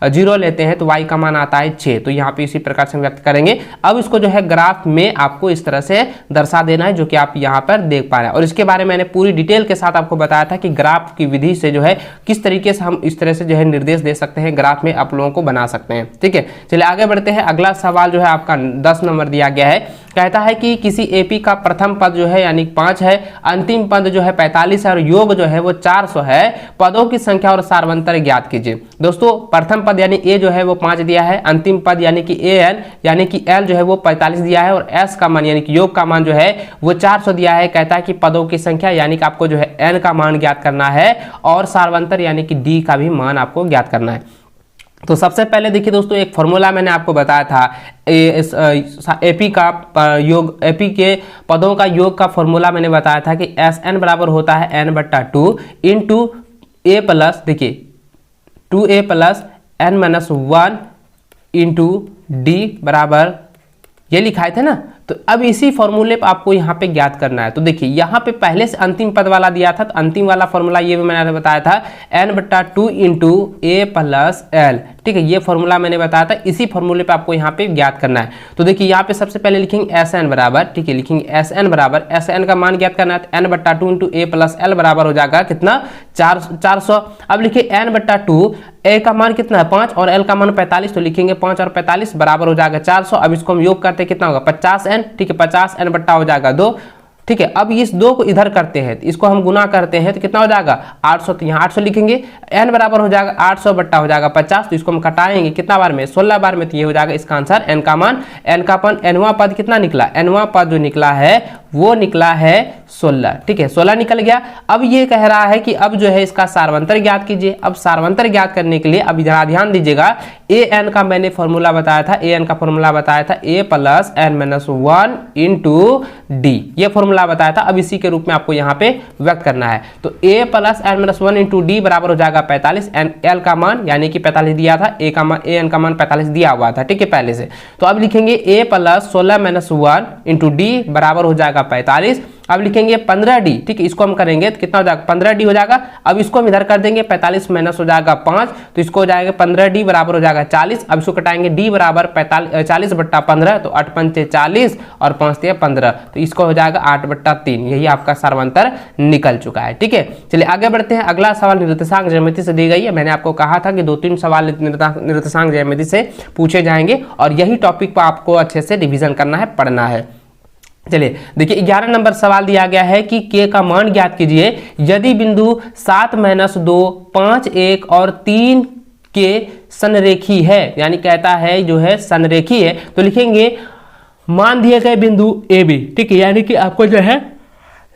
0 लेते हैं तो y का मान आता है 6, तो यहाँ पे इसी प्रकार से व्यक्त करेंगे। अब इसको जो है ग्राफ में आपको इस तरह से दर्शा देना है, जो कि आप यहाँ पर देख पा रहे हैं, और इसके बारे में मैंने पूरी डिटेल के साथ आपको बताया था कि ग्राफ की विधि से जो है किस तरीके से हम इस तरह से जो है निर्देश दे सकते हैं, ग्राफ में आप लोगों को बना सकते हैं, ठीक है। चलिए आगे बढ़ते हैं। अगला सवाल जो है आपका 10 नंबर दिया गया है, कहता है कि किसी एपी का प्रथम पद जो है यानी 5 है, अंतिम पद जो है 45 है और योग जो है वो 400 है, पदों की संख्या और सारवंतर ज्ञात कीजिए। दोस्तों प्रथम पद यानी ए जो है वो 5 दिया है, अंतिम पद यानी कि एन यानी कि एल जो है वो 45 दिया है, और एस का मान यानी कि योग का मान जो है वो 400 दिया है। कहता है कि पदों की संख्या यानी कि आपको जो है एन का मान ज्ञात करना है, और सारवंतर यानी कि डी का भी मान आपको ज्ञात करना है। तो सबसे पहले देखिए दोस्तों, एक फॉर्मूला मैंने आपको बताया था एपी का योग, एपी के पदों का योग का फॉर्मूला मैंने बताया था कि एस एन बराबर होता है n/2 इंटू ए प्लस, देखिए 2a + n - 1 इंटू डी बराबर ये लिखाए थे ना, तो अब इसी फॉर्मूले पर आपको यहाँ पे ज्ञात करना है। तो देखिए यहाँ पे पहले से अंतिम पद वाला दिया था, तो अंतिम वाला फॉर्मूला ये भी मैंने बताया था n/2 इंटू a + l, ठीक है, ये फॉर्मूला मैंने बताया था, इसी फॉर्मूले पे आपको यहाँ पे ज्ञात करना है। तो देखिए यहाँ पे सबसे पहले लिखेंगे Sn बराबर, ठीक है, लिखेंगे Sn बराबर, Sn का मान ज्ञात करना है, तो n/2 इंटू a + l बराबर हो जाएगा कितना, 400। अब लिखिए n/2, a का मान कितना है 5 और l का मान 45, तो लिखेंगे 5 और 45 बराबर हो जाएगा 400। अब इसको हम योग करते कितना होगा, 50n, ठीक है, 50n/2 हो जाएगा 2, ठीक है। अब इस 2 को इधर करते हैं, तो इसको हम गुना करते हैं तो कितना हो जाएगा 800, तो यहाँ 800 लिखेंगे, n बराबर हो जाएगा 800 बट्टा हो जाएगा 50, तो इसको हम कटाएंगे कितना बार में, 16 बार में, तो ये हो जाएगा इसका आंसर n का मान। n का मान nवां पद कितना निकला, nवां पद जो निकला है वो निकला है 16, ठीक है, 16 निकल गया। अब ये कह रहा है कि अब जो है इसका सारवंतर ज्ञात कीजिए। अब सारवंतर ज्ञात करने के लिए अब इधर ध्यान दीजिएगा, an का मैंने फॉर्मूला बताया था, an का फॉर्मूला बताया था a + n - 1 इंटू डी, ये फॉर्मूला फॉर्मूला बताया था, अब इसी के रूप में आपको यहाँ पे व्यक्त करना है। तो a plus n minus 1 into D बराबर हो जाएगा 45, एन एल का मान यानी कि 45 दिया था, a का मान an का मान 45 दिया हुआ था, ठीक है पहले से। तो अब लिखेंगे a plus 16 minus 1 into D बराबर हो जाएगा 45। अब लिखेंगे 15d, ठीक है, इसको हम करेंगे तो कितना हो जाएगा 15d हो जाएगा। अब इसको हम इधर कर देंगे, 45 माइनस हो जाएगा 5, तो इसको हो जाएगा 15d बराबर हो जाएगा 40। अब इसको कटाएंगे d बराबर 40/15, तो 8 पंचे 40 और 5 दिया 15, तो इसको हो जाएगा 8/3। यही आपका सर्वांतर निकल चुका है, ठीक है। चलिए आगे बढ़ते हैं। अगला सवाल निर्देशांक ज्यामिति से दी गई है। मैंने आपको कहा था कि 2-3 सवाल निर्देशांक ज्यामिति से पूछे जाएंगे और यही टॉपिक पर आपको अच्छे से रिविजन करना है, पढ़ना है। चलिए देखिए 11 नंबर सवाल दिया गया है कि k का मान ज्ञात कीजिए यदि बिंदु 7 माइनस 2, 5, 1 और 3 के संरेखी है, यानी कहता है जो है संरेखी है। तो लिखेंगे मान दिए गए बिंदु ए बी, ठीक है, यानी कि आपको जो है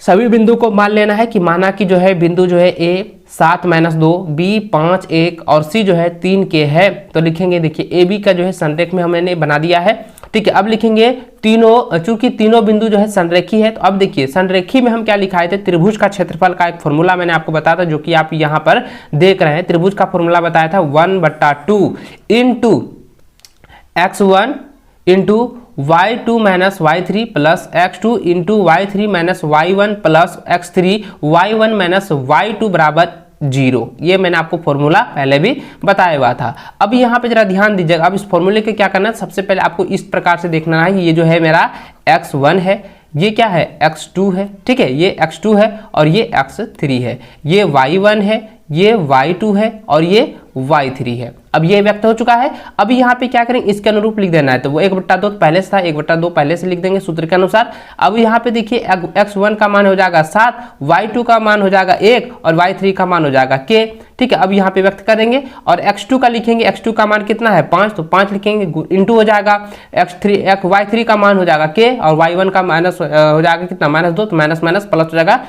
सभी बिंदु को मान लेना है कि माना कि जो है बिंदु जो है ए 7 माइनस 2, बी 5, 1 और सी जो है 3 के है। तो लिखेंगे देखिए ए बी का जो है संरेख में हमने बना दिया है, ठीक है। अब लिखेंगे तीनों, चूंकि तीनों बिंदु जो है संरेखी है, तो अब देखिए संरेखी में हम क्या लिखाए थे, त्रिभुज का क्षेत्रफल का एक फॉर्मूला मैंने आपको बताया था, जो कि आप यहाँ पर देख रहे हैं। त्रिभुज का फॉर्मूला बताया था 1/2 into x1 into y2 minus y3 plus x2 into y3 minus y1 plus x3 y1 minus y2 बराबर 0। ये मैंने आपको फॉर्मूला पहले भी बताया हुआ था। अब यहाँ पे जरा ध्यान दीजिएगा। अब इस फॉर्मूले के क्या करना है, सबसे पहले आपको इस प्रकार से देखना है, ये जो है मेरा x1 है, ये क्या है x2 है, ठीक है, ये x2 है और ये x3 है, ये y1 है, ये y2 है और ये y3 है। अब ये व्यक्त हो चुका है। अब यहाँ पे क्या करेंगे, इसके अनुरूप लिख देना है। तो वो 1/2 पहले से था, 1/2 पहले से लिख देंगे सूत्र के अनुसार। अब यहाँ पे देखिए x1 का मान हो जाएगा 7, y2 का मान हो जाएगा 1 और y3 का मान हो जाएगा k, ठीक है। अब यहाँ पे व्यक्त करेंगे और x2 का लिखेंगे, x2 का मान कितना है 5, तो 5 लिखेंगे इंटू हो जाएगा y3 का मान हो जाएगा k और y1 का माइनस हो जाएगा कितना -2, तो माइनस माइनस प्लस हो जाएगा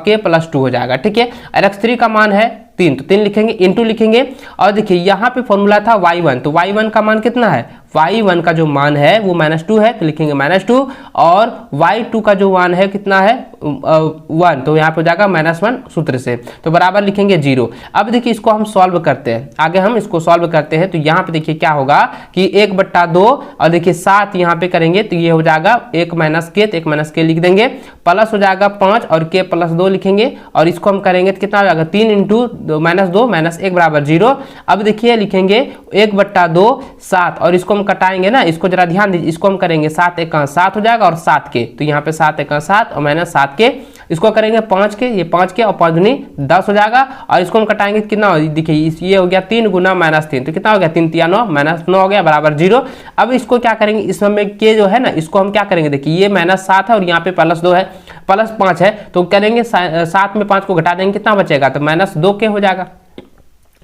k + 2 हो जाएगा, ठीक है। और x3 का मान है 3, तो 3 लिखेंगे इंटू लिखेंगे। और देखिए यहाँ पे फॉर्मूला था y1, तो y1 का मान कितना है, y1 का जो मान है वो -2 है, तो लिखेंगे -2 और y2 का जो मान है कितना है 1, तो यहाँ पे हो जाएगा -1 सूत्र से, तो बराबर लिखेंगे 0। अब देखिए इसको हम सॉल्व करते हैं, आगे हम इसको सॉल्व करते हैं। तो यहाँ पे देखिए क्या होगा कि 1/2 और देखिए 7 यहाँ पे करेंगे तो ये हो जाएगा 1 - k, तो 1 - k लिख देंगे, प्लस हो जाएगा 5 और k + 2 लिखेंगे और इसको हम करेंगे तो कितना हो जाएगा 3 × -2 - 1 बराबर 0। अब देखिए लिखेंगे 1/2 7 और इसको कटाएंगे ना, इसको जरा ध्यान दीजिए, इसको हम करेंगे 7 × 7 हो जाएगा और 7 के, तो यहाँ पे 7 × 7 और -7 के, इसको करेंगे 5 के, ये 5 के और 5 दूनी 10 हो जाएगा और इसको हम कटाएंगे कितना, देखिए ये हो गया 3 × -3, तो कितना हो गया 3 × 9 -9 हो गया बराबर 0। अब इसको क्या करेंगे, इसमें के जो है ना इसको हम क्या करेंगे, देखिए ये -7 है और यहाँ पे +2 है, +5 है, तो करेंगे 7 में 5 को घटा देंगे कितना बचेगा, तो -2 के हो जाएगा।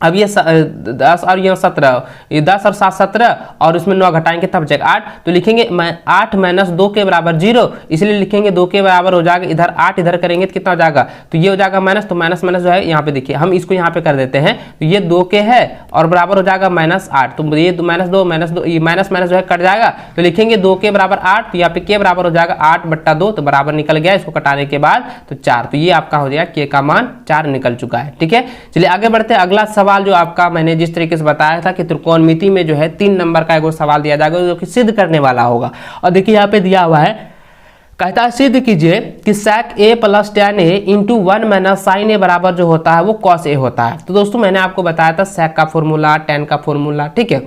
अब ये 10 और ये 17, ये 10 और 7 17 और उसमें 9 घटाएंगे तब बचेगा 8, तो लिखेंगे 8 - 2 के बराबर 0, इसलिए लिखेंगे 2 के बराबर हो जाएगा, इधर 8 इधर करेंगे तो कितना हो जाएगा, तो ये हो जाएगा माइनस, तो माइनस माइनस जो है यहाँ पे देखिए हम इसको यहाँ पे कर देते हैं, तो ये 2 के है और बराबर हो जाएगा -8, तो ये -2 ये माइनस माइनस जो है कट जाएगा, तो लिखेंगे 2 के बराबर 8, तो यहाँ पे के बराबर हो जाएगा 8/2, तो बराबर निकल गया, इसको कटाने के बाद तो 4, तो ये आपका हो जाएगा के का मान 4 निकल चुका है, ठीक है। चलिए आगे बढ़ते हैं। अगला सवाल जो आपका मैंने जिस तरीके से बताया था कि त्रिकोणमिति में जो है 3 नंबर का एक सवाल दिया जाएगा जो कि सिद्ध करने वाला होगा, और देखिए यहाँ पे दिया हुआ है, कहता है सिद्ध कीजिए कि sec a + tan a × 1 - sin a बराबर जो होता है वो cos a होता है। तो दोस्तों मैंने आपको बताया था sec का फॉर्मूला, tan का फॉर्मूला, ठीक है।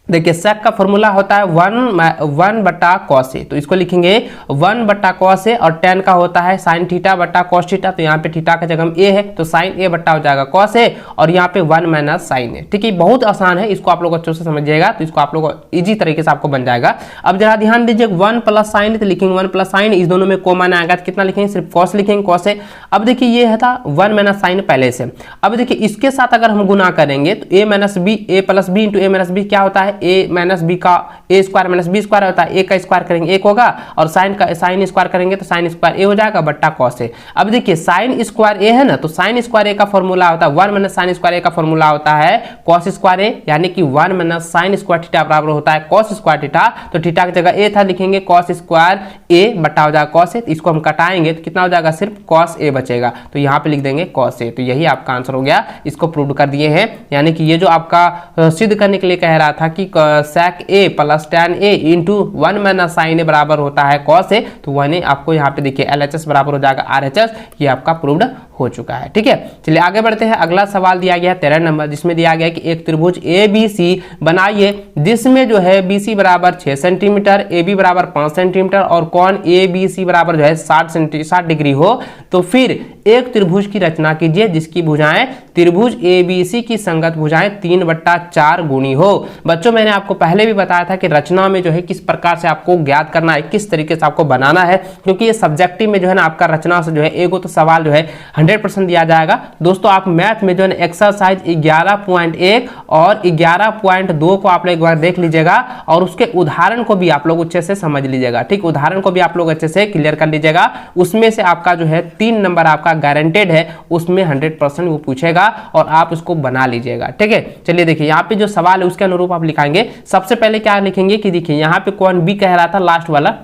देखिए sec का फॉर्मूला होता है 1/cos a, तो इसको लिखेंगे 1/cos a, और tan का होता है sin θ/cos θ, तो यहाँ पे थीटा का जगह a है तो sin a बट्टा हो जाएगा cos a और यहाँ पे 1 - sin a, ठीक है। बहुत आसान है, इसको आप लोग अच्छे से समझिएगा तो इसको आप लोग इजी तरीके से आपको बन जाएगा। अब जरा ध्यान दीजिए 1 + sin, तो लिखेंगे 1 + sin, इस दोनों में कॉमन आएगा तो कितना लिखेंगे, सिर्फ cos लिखेंगे cos a। अब देखिए ये है था 1 - sin पहले से, अब देखिए इसके साथ अगर हम गुना करेंगे तो a + b × a - b क्या होता है ए माइनस बी का ए स्क्वायर माइनस बी स्क्वायर होता है, ए का स्क्वायर करेंगे एक होगा और साइन स्क्वायर करेंगे तो साइन स्क्वायर ए हो जाएगा बट्टा कॉस ए। अब देखिए साइन स्क्वायर ए है ना, तो साइन स्क्वायर ए का फॉर्मूला होता है 1 माइनस साइन स्क्वायर ए का फॉर्मूला होता है कॉस स्क्वायर ए, यानी कि 1 माइनस साइन स्क्वायर थीटा बराबर होता है कॉस स्क्वायर थीटा। तो थीटा की जगह ए था, लिखेंगे कॉस स्क्वायर ए बट्टा हो जाएगा कॉस ए। तो इसको हम कटाएंगे तो कितना हो जाएगा, सिर्फ कॉस ए बचेगा, तो यहाँ पे लिख देंगे कॉस ए। तो यही आपका आंसर हो गया, इसको प्रूव कर दिए हैं। यानी कि ये जो आपका सिद्ध करने के लिए कह रहा था कि sec a plus tan a into 1 minus sine A बराबर होता है cos a, तो 1 आपको यहाँ पे देखिए LHS बराबर हो जाएगा RHS, ये आपका प्रूव्ड हो चुका है। ठीक है, चलिए आगे बढ़ते हैं। अगला सवाल दिया गया है 13 नंबर, जिसमें दिया गया है कि एक त्रिभुज ABC बनाइए जिसमें जो है BC बराबर 6 सेंटीमीटर, AB बराबर 5 सेंटीमीटर और कोण ABC बराबर जो है 60 डिग्री हो, तो फिर एक त्रिभुज की रचना कीजिए जिसकी भुजाएं त्रिभुज ABC की संगत भुजाएं 3/4 गुणी हो। बच्चों मैंने आपको पहले भी बताया था कि रचना में जो है किस प्रकार से आपको ज्ञात करना है, किस तरीके से आपको बनाना है, क्योंकि ये सब्जेक्टिव में जो है ना आपका रचना से जो है एगो तो सवाल जो है 100% दिया जाएगा। दोस्तों आप मैथ में जो है एक्सरसाइज 11.1 और 11.2 को आप लोग एक बार देख लीजिएगा और उसके उदाहरण को भी आप लोग अच्छे से समझ लीजिएगा। ठीक, उदाहरण को भी आप लोग अच्छे से क्लियर कर लीजिएगा, उसमें से आपका जो है 3 नंबर आपका गारंटेड है, उसमें 100% वो पूछेगा और आप उसको बना लीजिएगा। ठीक है, चलिए देखिए यहाँ पे जो सवाल है उसके अनुरूप आप लिखाएंगे। सबसे पहले क्या लिखेंगे कि देखिए यहाँ पे कोण बी कह रहा था लास्ट वाला,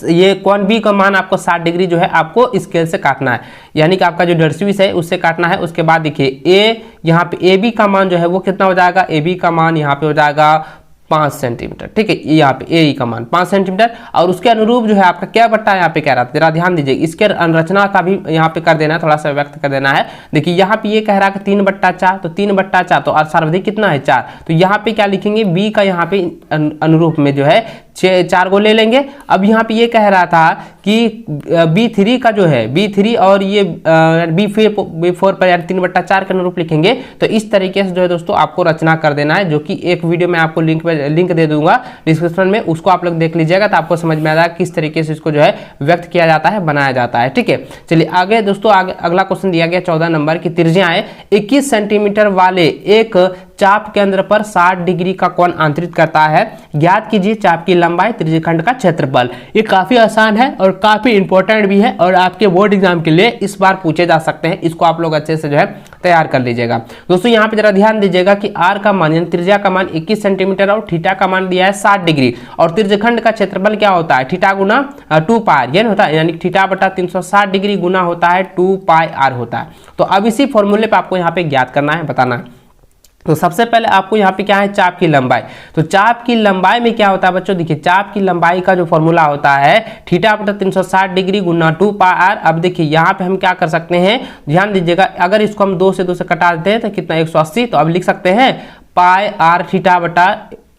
ये कोण बी का मान आपको 60 डिग्री जो है आपको स्केल से काटना है, यानी कि आपका जो डर्सिविस है उससे काटना है। उसके बाद देखिए ए यहाँ पे ए बी का मान जो है वो कितना हो जाएगा, ए बी का मान यहाँ पे हो जाएगा 5 सेंटीमीटर। ठीक है, यहाँ पे ए का मान 5 सेंटीमीटर और उसके अनुरूप जो है आपका क्या बट्टा यहाँ पे कह रहा था, जरा ध्यान दीजिए, इसके संरचना का भी यहाँ पे कर देना है, थोड़ा सा व्यक्त कर देना है। देखिए यहाँ पे ये कह रहा है 3/4, तो 3/4 तो सर्वाधिक कितना है 4, तो यहाँ पे क्या लिखेंगे बी का यहाँ पे अनुरूप में जो है 4 को ले लेंगे। अब यहाँ पे ये कह रहा था कि B3 का जो है B3 और ये B4 पर यानी 3/4 के अनुरूप लिखेंगे। तो इस तरीके से जो है दोस्तों आपको रचना कर देना है, जो कि एक वीडियो में आपको लिंक दे दूंगा डिस्क्रिप्शन में, उसको आप लोग देख लीजिएगा तो आपको समझ में आ जाएगा किस तरीके से इसको जो है व्यक्त किया जाता है, बनाया जाता है। ठीक है, चलिए आगे दोस्तों, आगे अगला क्वेश्चन दिया गया 14 नंबर की त्रिज्याएं 21 सेंटीमीटर वाले एक चाप केंद्र पर 60 डिग्री का कोण अंतरित करता है, ज्ञात कीजिए चाप की लंबाई त्रिज्यखंड का क्षेत्रफल। ये काफी आसान है और काफी इंपॉर्टेंट भी है और आपके बोर्ड एग्जाम के लिए इस बार पूछे जा सकते हैं, इसको आप लोग अच्छे से जो है तैयार कर लीजिएगा। दोस्तों यहाँ पे जरा ध्यान दीजिएगा कि आर का मान यानी त्रिज्या का मान 21 सेंटीमीटर और थीटा का मान दिया है 60 डिग्री और त्रिज्यखंड का क्षेत्रफल क्या होता है, थीटा गुना 2 पाई यानी होता है, यानी थीटा बटा 360 डिग्री गुना होता है 2 पाई आर होता है। तो अब इसी फॉर्मूले पे आपको यहाँ पे ज्ञात करना है, बताना है। तो सबसे पहले आपको यहाँ पे क्या है, चाप की लंबाई। तो चाप की लंबाई में क्या होता है बच्चों, देखिए चाप की लंबाई का जो फॉर्मूला होता है थीटा बटा 360 डिग्री गुना 2 पाई आर। अब देखिए यहाँ पे हम क्या कर सकते हैं, ध्यान दीजिएगा, अगर इसको हम 2 से कटा देते हैं तो कितना 180, तो अब लिख सकते हैं पाई आर थीटा बटा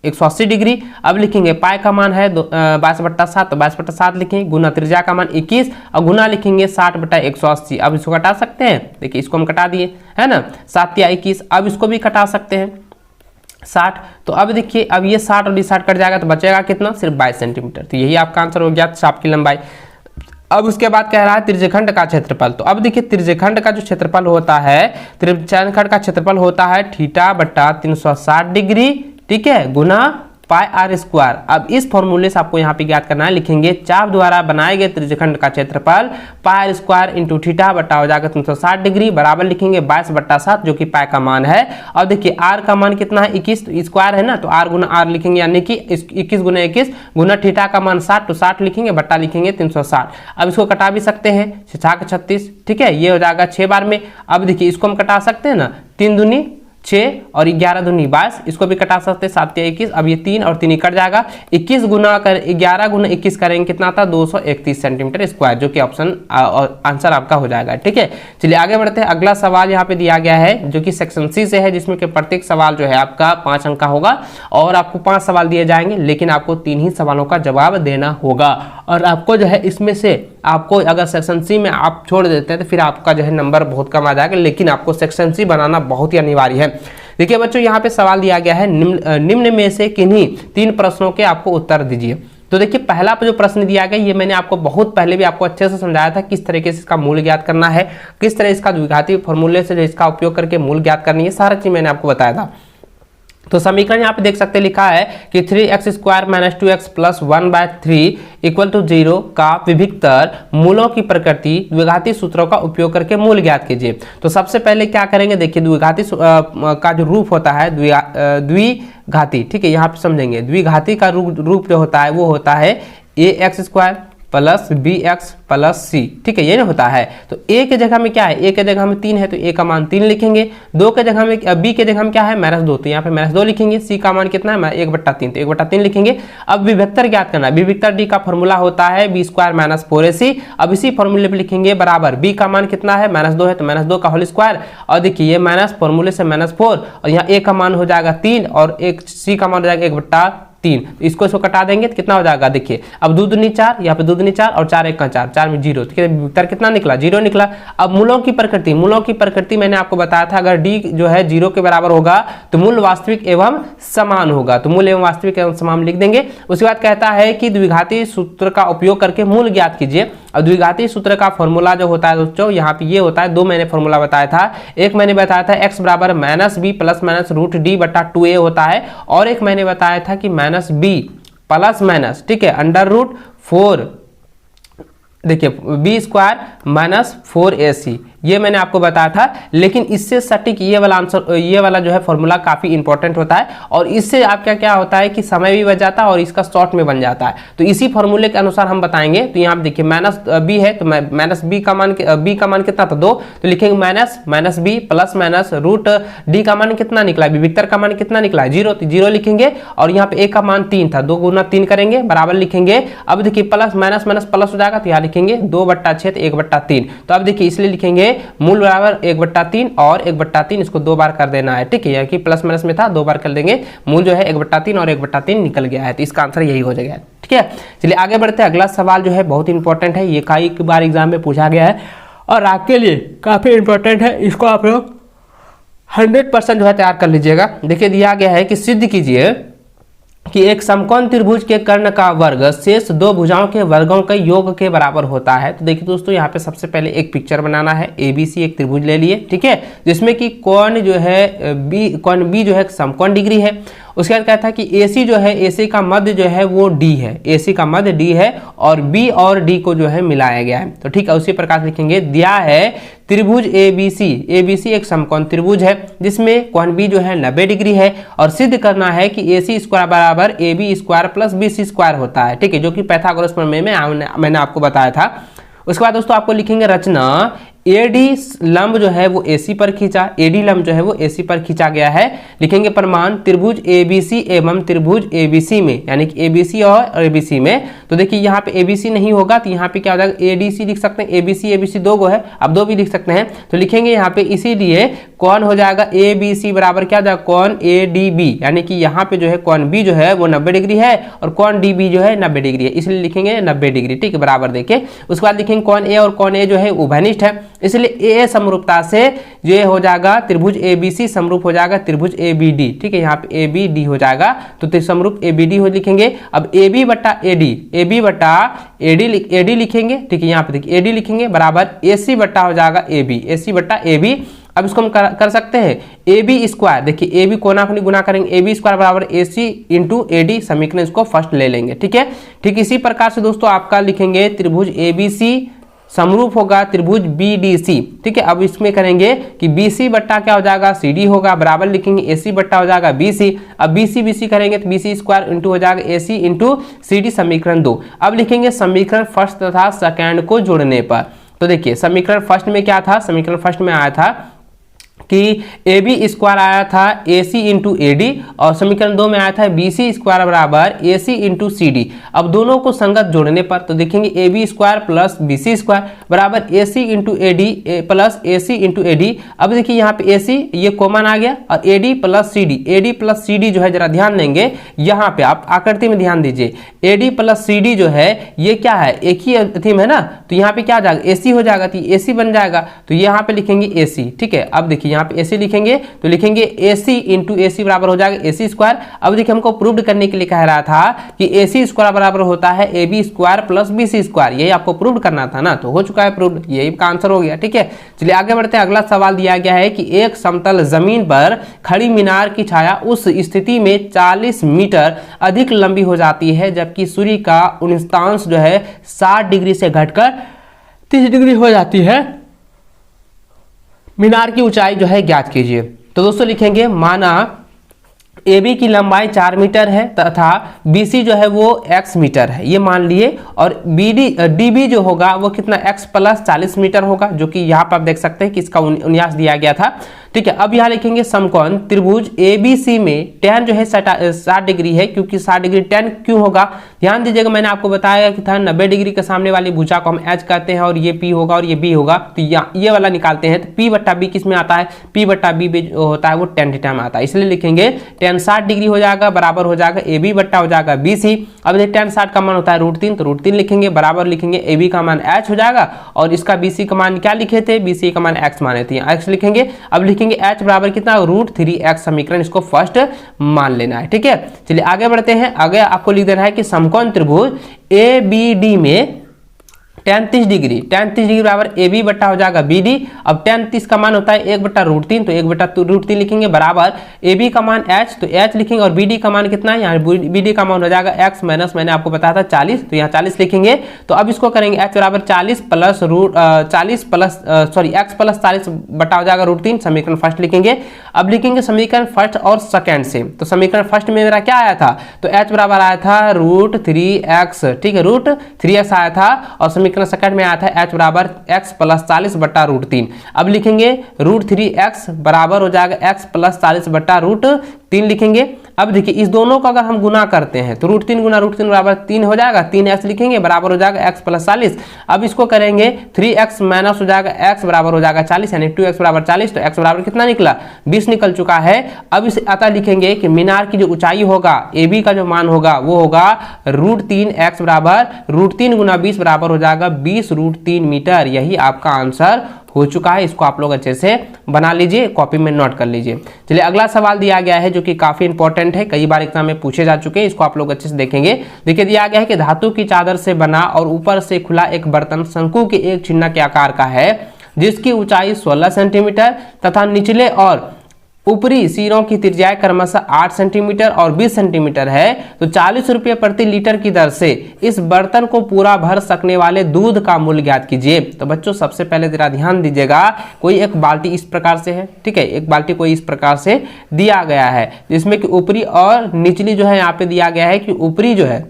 180 डिग्री। अब लिखेंगे पाई का मान है 22/7, तो 22/7 लिखेंगे, गुना त्रिज्या का मान 21 और गुना लिखेंगे 60/180। अब इसको कटा सकते हैं, देखिए इसको हम कटा दिए है ना, 7 या 21। अब इसको भी कटा सकते हैं 60, तो अब देखिए अब ये 60 और 60 कट जाएगा तो बचेगा कितना, सिर्फ 22 सेंटीमीटर। तो यही आपका आंसर हो गया चाप की लंबाई। अब उसके बाद कह रहा है त्रिज्यखंड का क्षेत्रफल। तो अब देखिए त्रिज्यखंड का जो क्षेत्रफल होता है, त्रिज्यखंड का क्षेत्रफल होता है थीटा बटा 360 डिग्री, ठीक है, गुना पाई आर स्क्वायर। अब इस फॉर्मूले से आपको यहाँ पे ज्ञात करना है, लिखेंगे चाप द्वारा बनाए गए त्रिज्यखंड का क्षेत्रफल पाई आर स्क्वायर इंटू थीटा बटा हो जाएगा 360 डिग्री, बराबर लिखेंगे 22/7 जो कि पाई का मान है। अब देखिए आर का मान कितना है 21, तो स्क्वायर है ना, तो आर गुना आर लिखेंगे, यानी कि 21 गुना 21 गुना थीटा का मान 60, तो 60 लिखेंगे, बट्टा लिखेंगे 360। अब इसको कटा भी सकते हैं, 6 36, ठीक है, ये हो जाएगा 6 बार में। अब देखिए इसको हम कटा सकते हैं ना, 3 दूनी 6 और 11 दूनी 22, इसको भी कटा सकते हैं 7 या 21। अब ये 3 और 3 कट जाएगा, 21 गुना कर 11 गुना 21 करेंगे कितना था 231 सेंटीमीटर स्क्वायर, जो कि ऑप्शन आंसर आपका हो जाएगा। ठीक है, चलिए आगे बढ़ते हैं। अगला सवाल यहाँ पे दिया गया है जो कि सेक्शन सी से है, जिसमें कि प्रत्येक सवाल जो है आपका 5 अंक का होगा और आपको 5 सवाल दिए जाएंगे, लेकिन आपको 3 ही सवालों का जवाब देना होगा। और आपको जो है इसमें से आपको अगर सेक्शन सी में आप छोड़ देते हैं तो फिर आपका जो है नंबर बहुत कम आ जाएगा, लेकिन आपको सेक्शन सी बनाना बहुत ही अनिवार्य है। देखिए बच्चों यहाँ पे सवाल दिया गया है, निम्न में से किन्हीं 3 प्रश्नों के आपको उत्तर दीजिए। तो देखिए पहला जो प्रश्न दिया गया, ये मैंने आपको बहुत पहले भी आपको अच्छे से समझाया था किस तरीके से इसका मूल ज्ञात करना है, किस तरह इसका द्विघाती फॉर्मूले से जो इसका उपयोग करके मूल ज्ञात करनी है, सारा चीज मैंने आपको बताया था। तो समीकरण यहाँ पे देख सकते हैं लिखा है कि 3x² - 2x + 1/3 = 0 का विभिक्तर मूलों की प्रकृति द्विघाती सूत्रों का उपयोग करके मूल ज्ञात कीजिए। तो सबसे पहले क्या करेंगे, देखिए द्विघाती का जो रूप होता है द्विघाती, ठीक है, यहाँ पे समझेंगे द्विघाती का रूप जो होता है वो होता है ax² + bx + c, ठीक है, ये ना होता है। तो a के जगह में क्या है, a के जगह में 3 है तो a का मान 3 लिखेंगे, 2 के जगह में b के जगह में क्या है -2, तो यहाँ पे -2 लिखेंगे, c का मान कितना है 1/3, तो 1/3 लिखेंगे। अब विभक्तर ज्ञात करना है, विभक्तर d का फॉर्मूला होता है b² - 4ac। अब इसी फॉर्मूले पे लिखेंगे बराबर b का मान कितना है -2 है तो -2 का होल स्क्वायर, और देखिए ये माइनस फॉर्मूले से -4 और यहाँ a का मान हो जाएगा 3 और एक c का मान हो जाएगा 1/3। इसको कटा देंगे तो कितना हो जाएगा, देखिए अब 2 दूनी 4, यहाँ पे 2 दूनी 4 और 4 1 4, 4 में 0, तो उत्तर कितना निकला 0 निकला। अब मूलों की प्रकृति मैंने आपको बताया था, अगर d जो है 0 के बराबर होगा तो मूल वास्तविक एवं समान होगा, तो मूल एवं वास्तविक एवं समान लिख देंगे। उसके बाद कहता है कि द्विघाती सूत्र का उपयोग करके मूल ज्ञात कीजिए। और द्विघाती सूत्र का फॉर्मूला जो होता है दोस्तों यहाँ पे ये होता है, 2 मैंने फॉर्मूला बताया था, एक मैंने बताया था x बराबर -b + -√d/2a होता है, और एक मैंने बताया था कि -b +, ठीक है, √4, देखिए b² - 4ac, ये मैंने आपको बताया था। लेकिन इससे सटीक ये वाला आंसर, ये वाला जो है फॉर्मूला काफी इंपॉर्टेंट होता है, और इससे आपका क्या होता है कि समय भी बच जाता है और इसका शॉर्ट में बन जाता है। तो इसी फॉर्मूले के अनुसार हम बताएंगे। तो यहाँ देखिए -b है तो -b का मान कितना था 2, तो लिखेंगे -b + √d का मान कितना निकला, विभक्तर का मान कितना निकला 0, तो 0 लिखेंगे। और यहाँ पे a का मान 3 था, 2 × 3 करेंगे बराबर लिखेंगे। अब देखिए प्लस माइनस प्लस हो जाएगा, तो यहाँ लिखेंगे 2/6 तो 1/3। तो अब देखिए इसलिए लिखेंगे मूल बराबर 1/3 और 1/3, इसको 2 बार कर देना है, ठीक है, यानी कि प्लस माइनस में था 2 बार कर देंगे, मूल जो है 1/3 और 1/3 निकल गया है, तो इसका आंसर यही हो जाएगा। ठीक है, चलिए आगे बढ़ते हैं। अगला सवाल जो है बहुत इंपॉर्टेंट है, ये कई बार एग्जाम में पूछा गया है और आपके लिए काफी इंपॉर्टेंट है, इसको आप लोग 100% जो है तैयार कर लीजिएगा। देखिए दिया गया है कि सिद्ध कीजिए कि एक समकोण त्रिभुज के कर्ण का वर्ग शेष 2 भुजाओं के वर्गों के योग के बराबर होता है। तो देखिए दोस्तों यहाँ पे सबसे पहले एक पिक्चर बनाना है, ABC एक त्रिभुज ले लिए, ठीक है, जिसमें कि कोण जो है कोण B जो है समकोण डिग्री है। उसके बाद कहता है कि AC जो है, AC का मध्य जो है वो D है, AC का मध्य D है और B और D को जो है मिलाया गया है। तो ठीक है, उसी प्रकार लिखेंगे दिया है त्रिभुज ABC एक समकोण त्रिभुज है जिसमें कोण B जो है 90 डिग्री है, और सिद्ध करना है कि AC² बराबर AB² + BC² होता है, ठीक है, जो कि पाइथागोरस प्रमेय में मैंने आपको बताया था। उसके बाद दोस्तों आपको लिखेंगे रचना AD लंब जो है वो AC पर खींचा, AD लंब जो है वो AC पर खींचा गया है। लिखेंगे प्रमाण त्रिभुज ABC एवं त्रिभुज ABC में, यानी कि ABC और ABC में। तो देखिए यहाँ पे ABC नहीं होगा तो यहाँ पे क्या हो जाएगा ADC लिख सकते हैं, ABC 2 गो है, अब 2 भी लिख सकते हैं। तो लिखेंगे यहाँ पे इसीलिए कौन हो जाएगा ABC बराबर क्या हो जाएगा कौन ADB, यानी कि यहाँ पे जो है कौन B जो है वो 90 डिग्री है और कौन DB जो है 90 डिग्री है, इसलिए लिखेंगे 90 डिग्री, ठीक है, बराबर देखिए। उसके बाद लिखेंगे कौन A और कौन A जो है उभयनिष्ठ है, इसलिए A समरूपता से ये हो जाएगा त्रिभुज ABC समरूप हो जाएगा त्रिभुज ABD, ठीक है, यहाँ पे ABD हो जाएगा तो समरूप ABD हो लिखेंगे। अब AB बटा AD लिखेंगे, ठीक है, यहाँ पे देखिए AD लिखेंगे बराबर AC बटा हो जाएगा AC बटा AB। अब इसको हम कर सकते हैं AB², देखिए AB कोना को गुना करेंगे, AB² बराबर AC × AD, समीकरण इसको फर्स्ट ले लेंगे, ठीक है। ठीक इसी प्रकार से दोस्तों आपका लिखेंगे त्रिभुज ABC समरूप होगा त्रिभुज BDC, ठीक है। अब इसमें करेंगे कि BC बट्टा क्या हो जाएगा CD होगा, बराबर लिखेंगे AC बट्टा हो जाएगा BC। अब BC करेंगे तो BC² इंटू हो जाएगा AC इंटू CD, समीकरण 2। अब लिखेंगे समीकरण फर्स्ट तथा सेकंड को जोड़ने पर। तो देखिए समीकरण फर्स्ट में क्या था, समीकरण फर्स्ट में आया था कि AB² आया था AC इंटू AD, और समीकरण 2 में आया था BC² बराबर AC इंटू CD। अब दोनों को संगत जोड़ने पर तो देखेंगे AB² प्लस BC² बराबर AC into AD plus AC into AD। अब देखिए यहाँ पे AC ये कॉमन आ गया और AD प्लस CD जो है जरा ध्यान देंगे, यहाँ पे आप आकृति में ध्यान दीजिए, AD प्लस CD जो है ये क्या है, एक ही थीम है ना, तो यहाँ पे क्या आ जाएगा AC हो जाएगा, तो AC बन जाएगा, तो यहाँ पे लिखेंगे AC, ठीक है। अब देखिए यहाँ पे AC लिखेंगे तो लिखेंगे AC इंटू AC बराबर हो जाएगा AC स्क्वायर। अब देखिए हमको प्रूव करने के लिए कह रहा था कि AC स्क्वायर बराबर होता है AB square plus BC square, यही आपको प्रूव करना था ना, तो हो चुका है प्रूव, यही का आंसर हो गया। ठीक है, चलिए आगे बढ़ते हैं। अगला सवाल दिया गया है कि एक समतल जमीन पर खड़ी मीनार की छाया उस स्थिति में 40 मीटर अधिक लंबी हो जाती है जबकि सूर्य का 49 जो है 60 डिग्री से घटकर 30 डिग्री हो जाती है। मीनार की ऊंचाई जो है ज्ञात कीजिए। तो दोस्तों लिखेंगे माना AB की लंबाई 4 मीटर है तथा BC जो है वो x मीटर है, ये मान लिए, और DB जो होगा वो कितना x प्लस 40 मीटर होगा, जो कि यहाँ पर आप देख सकते हैं कि इसका 49 दिया गया था। ठीक है, अब यहाँ लिखेंगे समकोण त्रिभुज ABC में tan जो है 60 डिग्री है, क्योंकि 60 डिग्री tan क्यों होगा, ध्यान दीजिएगा, मैंने आपको बताया कि था 90 डिग्री के सामने वाली भुजा को हम H कहते हैं और ये P होगा और ये B होगा, तो ये वाला निकालते हैं तो P बट्टा B किस में आता है, P बट्टा B जो होता है वो tan थीटा में आता है, इसलिए लिखेंगे tan 60 डिग्री हो जाएगा बराबर हो जाएगा AB बट्टा हो जाएगा BC। अब देखिए tan 60 का मान होता है √3, तो √3 लिखेंगे बराबर लिखेंगे AB का मान H हो जाएगा और इसका BC का मान क्या लिखे थे, BC का मान X माने थे, X लिखेंगे। अब लिखेंगे H बराबर कितना √3x, समीकरण इसको फर्स्ट मान लेना है। ठीक है, चलिए आगे बढ़ते हैं। आगे आपको लिख देना है कि समकोण त्रिभुज ABD में tan 30 डिग्री बराबर AB बट्टा हो जाएगा BD। अब tan 30 का मान होता है 1 बट्टा √3, तो 1 बट्टा √3 लिखेंगे बराबर AB का मान H, तो H लिखेंगे और BD का मान कितना है, यहाँ BD का मान हो जाएगा x माइनस मैंने आपको बताया था 40, तो यहाँ 40 लिखेंगे। तो अब इसको करेंगे H बराबर 40 प्लस x प्लस 40 बट्टा हो जाएगा √3, समीकरण फर्स्ट लिखेंगे। अब लिखेंगे समीकरण फर्स्ट और सेकेंड से, तो समीकरण फर्स्ट में मेरा क्या आया था, तो H बराबर आया था √3x, ठीक है, √3x आया था, और समीकरण सेकंड में आया था H बराबर x प्लस 40 बट्टा √3। अब लिखेंगे √3x बराबर हो जाएगा x प्लस 40 बट्टा √3 लिखेंगे। अब देखिए इस दोनों को अगर हम गुना करते हैं तो √3 गुना √3 बराबर 3 हो जाएगा, 3x लिखेंगे बराबर हो जाएगा x प्लस 40। अब इसको करेंगे 3x माइनस हो जाएगा x बराबर हो जाएगा 40, यानी 2x बराबर 40, तो x बराबर कितना निकला, 20 निकल चुका है। अब इसे अतः लिखेंगे कि मीनार की जो ऊंचाई होगा AB का जो मान होगा वो होगा √3x बराबर √3 गुना 20 बराबर हो जाएगा 20 √3 मीटर, यही आपका आंसर हो चुका है। इसको आप लोग अच्छे से बना लीजिए, कॉपी में नोट कर लीजिए। चलिए अगला सवाल दिया गया है जो कि काफी इंपॉर्टेंट है, कई बार एग्जाम में पूछे जा चुके हैं, इसको आप लोग अच्छे से देखेंगे। देखिए दिया गया है कि धातु की चादर से बना और ऊपर से खुला एक बर्तन शंकु के एक चिन्ह के आकार का है जिसकी ऊंचाई 16 सेंटीमीटर तथा निचले और ऊपरी सिरों की त्रिज्या क्रमशः 8 सेंटीमीटर और 20 सेंटीमीटर है, तो 40 रुपये प्रति लीटर की दर से इस बर्तन को पूरा भर सकने वाले दूध का मूल्य ज्ञात कीजिए। तो बच्चों सबसे पहले जरा ध्यान दीजिएगा, कोई एक बाल्टी इस प्रकार से है, ठीक है, एक बाल्टी कोई इस प्रकार से दिया गया है जिसमें कि ऊपरी और निचली जो है यहाँ पे दिया गया है कि ऊपरी जो है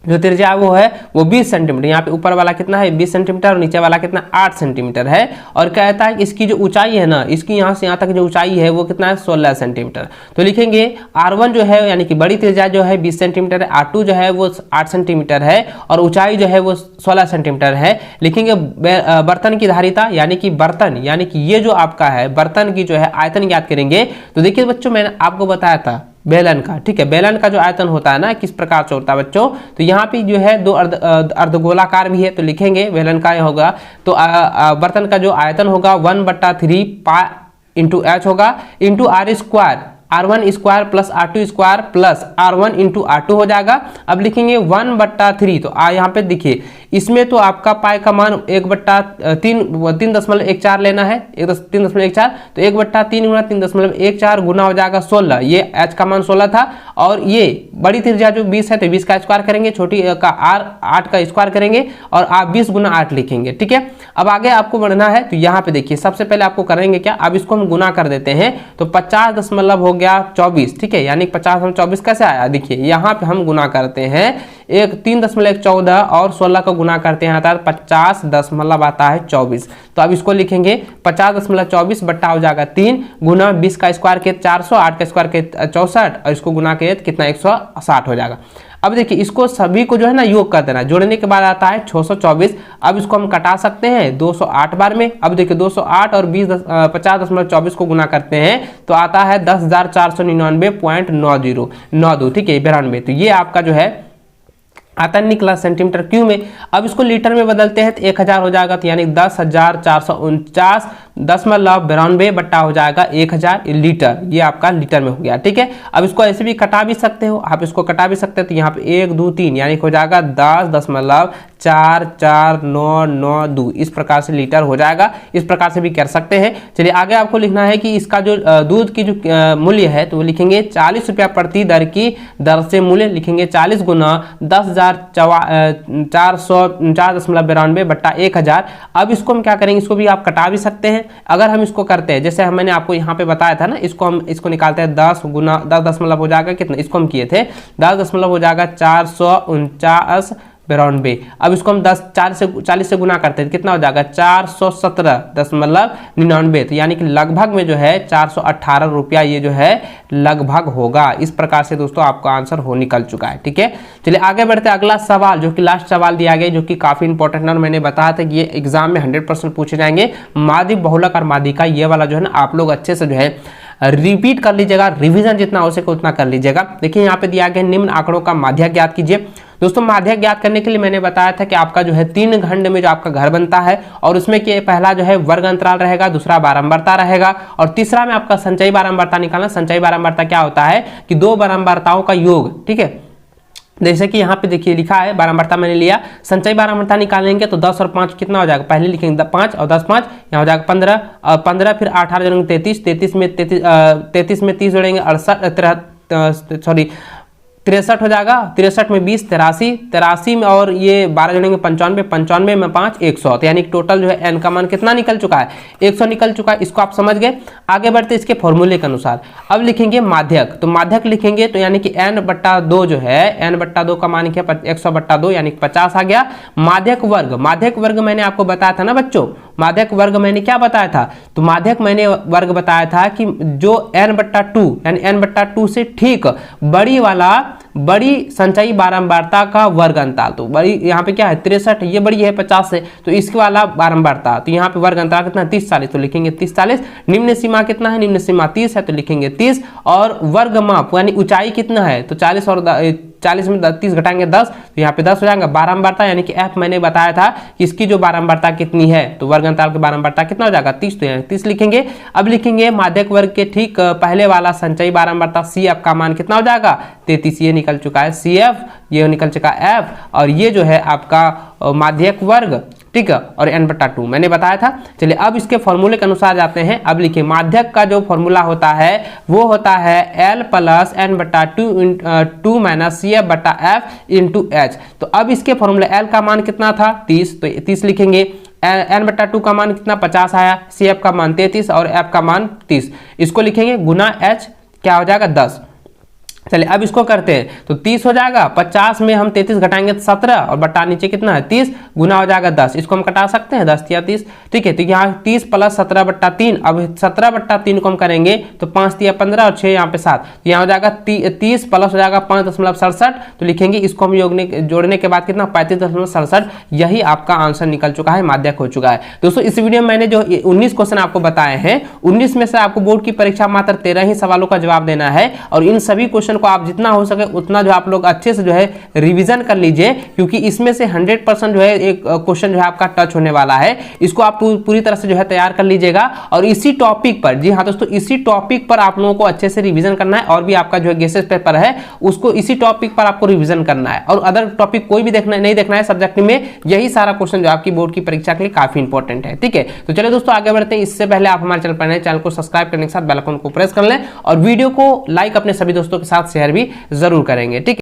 जो त्रिज्या वो है वो 20 सेंटीमीटर, यहाँ पे ऊपर वाला कितना है 20 सेंटीमीटर और नीचे वाला कितना 8 सेंटीमीटर है, और कहता है कि इसकी जो ऊंचाई है ना, इसकी यहाँ से यहाँ तक जो ऊंचाई है वो कितना है 16 सेंटीमीटर। तो लिखेंगे R1 जो है यानी कि बड़ी त्रिज्या जो है 20 सेंटीमीटर है, R2 जो है वो 8 सेंटीमीटर है और ऊंचाई जो है वो 16 सेंटीमीटर है। लिखेंगे बर्तन की धारिता यानी कि बर्तन यानी कि ये जो आपका है बर्तन की जो है आयतन ज्ञात करेंगे। तो देखिए बच्चों मैंने आपको बताया था बेलन का, ठीक है, बेलन का जो आयतन होता है ना किस प्रकार से होता है बच्चों, तो यहाँ पे जो है दो अर्धगोलाकार भी है, तो लिखेंगे बेलन का होगा तो बर्तन का जो आयतन होगा 1/3 पाई इंटू H होगा into R square, R1 square plus R2 square plus R1 into R2 हो जाएगा। अब लिखेंगे 1/3, तो यहाँ पे देखिए इसमें तो आपका पाई का मान 3.14 लेना है, 3.14, तो 1/3 गुना 3.14 गुना हो जाएगा 16, ये H का मान 16 था, और ये बड़ी त्रिज्या जो 20 है तो 20 का स्क्वायर करेंगे, छोटी का R 8 का स्क्वायर करेंगे और आप 20 गुना 8 लिखेंगे, ठीक है। अब आगे आपको बढ़ना है, तो यहाँ पे देखिए सबसे पहले आपको करेंगे क्या, अब इसको हम गुना कर देते हैं, तो 50 दशमलव हो गया 24, ठीक है, यानी 50/24 कैसे आया, देखिए यहाँ पे हम गुना करते हैं 3.14 और 16 का गुना करते हैं आता है 50 दशमलव आता है 24। तो अब इसको लिखेंगे 50.24 बट्टा हो जाएगा 3 गुना 20 का स्क्वायर के 400, 8 का स्क्वायर के 64 और इसको गुना के कितना 160 हो जाएगा। अब देखिए इसको सभी को जो है ना योग कर देना, जोड़ने के बाद आता है 624। अब इसको हम कटा सकते हैं 208 बार में। अब देखिए 208 और 50.24 को गुना करते हैं तो आता है 10,499.9092, ठीक है, 92। तो ये आपका जो है आयतन निकला सेंटीमीटर क्यूब में। अब इसको लीटर में बदलते हैं तो 1000 हो जाएगा, तो यानी 10,449 10.92 बट्टा हो जाएगा 1000 लीटर, ये आपका लीटर में हो गया। ठीक है, अब इसको ऐसे भी कटा भी सकते हो, आप इसको कटा भी सकते हो, तो यहाँ पे 1 2 3 यानी हो जाएगा 10.449992, इस प्रकार से लीटर हो जाएगा। इस प्रकार से भी कर सकते हैं। चलिए आगे आपको लिखना है कि इसका जो दूध की जो मूल्य है तो वो लिखेंगे 40 रुपया प्रति दर की दर से मूल्य लिखेंगे 40 गुना 10,492 बट्टा 1000। अब इसको हम क्या करेंगे, इसको भी आप कटा भी सकते हैं। अगर हम इसको करते हैं, जैसे मैंने आपको यहाँ पे बताया था ना, इसको निकालते हैं 10 गुना 10 दशमलव हो जाएगा कितना, इसको हम किए थे 10 दशमलव हो जाएगा 449.92। अब इसको हम 40 से गुना करते हैं, कितना हो जाएगा 417.99, तो यानी कि लगभग में जो है 418 रुपया ये जो है लगभग होगा। इस प्रकार से दोस्तों आपका आंसर हो निकल चुका है। ठीक है, चलिए आगे बढ़ते हैं। अगला सवाल जो कि लास्ट सवाल दिया गया, जो कि काफी इंपॉर्टेंट है, मैंने बताया था कि ये एग्जाम में 100% पूछे जाएंगे। माध्यिक, बहुलक और माध्यिका, ये वाला जो है ना आप लोग अच्छे से जो है रिपीट कर लीजिएगा, रिवीजन जितना हो सके उतना कर लीजिएगा। देखिए यहाँ पे दिया गया निम्न आंकड़ों का माध्यक ज्ञात कीजिए। दोस्तों माध्यक ज्ञात करने के लिए मैंने बताया था कि आपका जो है 3 खंड में जो आपका घर बनता है, और उसमें कि पहला जो है वर्ग अंतराल रहेगा, दूसरा बारंबारता रहेगा, और तीसरा में आपका संचयी बारंबारता निकालना। संचयी बारंबारता क्या होता है कि 2 बारंबारताओं का योग। ठीक है, जैसे कि यहाँ पे देखिए लिखा है बारंबारता मैंने लिया, संचयी बारंबारता निकालेंगे तो 10 और 5 कितना हो जाएगा, पहले लिखेंगे 5 और 10 5 यहाँ हो जाएगा 15, और 15 फिर 18 जोड़ेंगे 33, 33 में 30 जोड़ेंगे 63 हो जाएगा, 63 में 20 83, 83 में और ये 12 जोड़ेंगे 95, 95 में 5 100, तो यानी टोटल जो है एन का मान कितना निकल चुका है, 100 निकल चुका है। इसको आप समझ गए। आगे बढ़ते इसके फॉर्मूले के अनुसार। अब लिखेंगे माध्यक, तो माध्यक लिखेंगे तो यानी कि n/2 जो है, n/2 का मान क्या 100/2 यानी 50 आ गया। माध्यक वर्ग, माध्यक वर्ग मैंने आपको बताया था ना बच्चों, माध्यक वर्ग मैंने क्या बताया था, तो माध्यक मैंने वर्ग बताया था कि जो n/2 यानी n/2 से ठीक बड़ी संचयी बारंबारता का वर्ग अंतराल, तो बड़ी यहाँ पे क्या है 63, ये बड़ी है 50 से, तो इसके वाला बारंबारता, तो यहाँ पे वर्ग अंतराल कितना 30 40, तो लिखेंगे 30 40। निम्न सीमा कितना है, निम्न सीमा 30 है, तो लिखेंगे 30। और वर्ग माप यानी ऊंचाई कितना है, तो 40 और 40 में 30 घटाएंगे 10, तो यहाँ पे 10 हो जाएगा। बारंबारता यानी कि f मैंने बताया था कि इसकी जो बारंबारता कितनी है, तो वर्ग अंतराल की बारंबारता कितना हो जाएगा 30, तो यहाँ 30 लिखेंगे। अब लिखेंगे माध्यक वर्ग के ठीक पहले वाला संचयी बारंबारता CF का मान कितना हो जाएगा 33, ये निकल चुका है CF, ये निकल चुका F, और ये जो है आपका माध्यक वर्ग। ठीक है, और n/2 मैंने बताया था। चलिए अब इसके फॉर्मूले के अनुसार जाते हैं। अब लिखिए माध्यक का जो फॉर्मूला होता है वो होता है L + n/2 - CF/F × H। तो अब इसके फॉर्मूले L का मान कितना था 30, तो 30 लिखेंगे। n/2 का मान कितना 50 आया, CF का मान 33 और F का मान 30, इसको लिखेंगे गुना H क्या हो जाएगा 10। चलिए अब इसको करते हैं, तो 30 हो जाएगा, 50 में हम 33 घटाएंगे तो 17, और बटा नीचे कितना है 30, गुना हो जाएगा 10, इसको हम कटा सकते हैं 10 या 30। ठीक है, तो यहाँ 30 + 17/3, अब 17/3 को हम करेंगे तो 5 × 15 और 6 यहाँ पे 7, तो यहाँ हो जाएगा 30 प्लस हो जाएगा 5.67, तो लिखेंगे इसको हम जोड़ने के बाद कितना 35.67, यही आपका आंसर निकल चुका है, माध्यक हो चुका है। दोस्तों इस वीडियो में मैंने जो 19 क्वेश्चन आपको बताए हैं, 19 में से आपको बोर्ड की परीक्षा मात्र 13 ही सवालों का जवाब देना है, और इन सभी क्वेश्चन को आप जितना हो सके उतना जो आप लोग अच्छे से जो है रिवीजन कर लीजिए, क्योंकि इसमें से 100% जो है एक क्वेश्चन जो है आपका टच होने वाला है। इसको आप पूरी तरह से जो है तैयार कर लीजिएगा, और इसी टॉपिक पर, जी हाँ दोस्तों, इसी टॉपिक पर आप लोगों को अच्छे से रिवीजन करना है। और भी आपका जो है गेसेस पेपर है उसको इसी टॉपिक पर आपको रिवीजन करना है, और अदर टॉपिक कोई भी नहीं देखना है सब्जेक्ट में। यही सारा क्वेश्चन जो आपकी बोर्ड की परीक्षा के लिए काफी इंपॉर्टेंट है। ठीक है, तो चलिए दोस्तों आगे बढ़ते हैं। इससे पहले आप हमारे चैनल को सब्सक्राइब करने के साथ बेल आइकन को प्रेस कर लें, और वीडियो को लाइक अपने सभी दोस्तों के साथ शेयर भी जरूर करेंगे। ठीक है।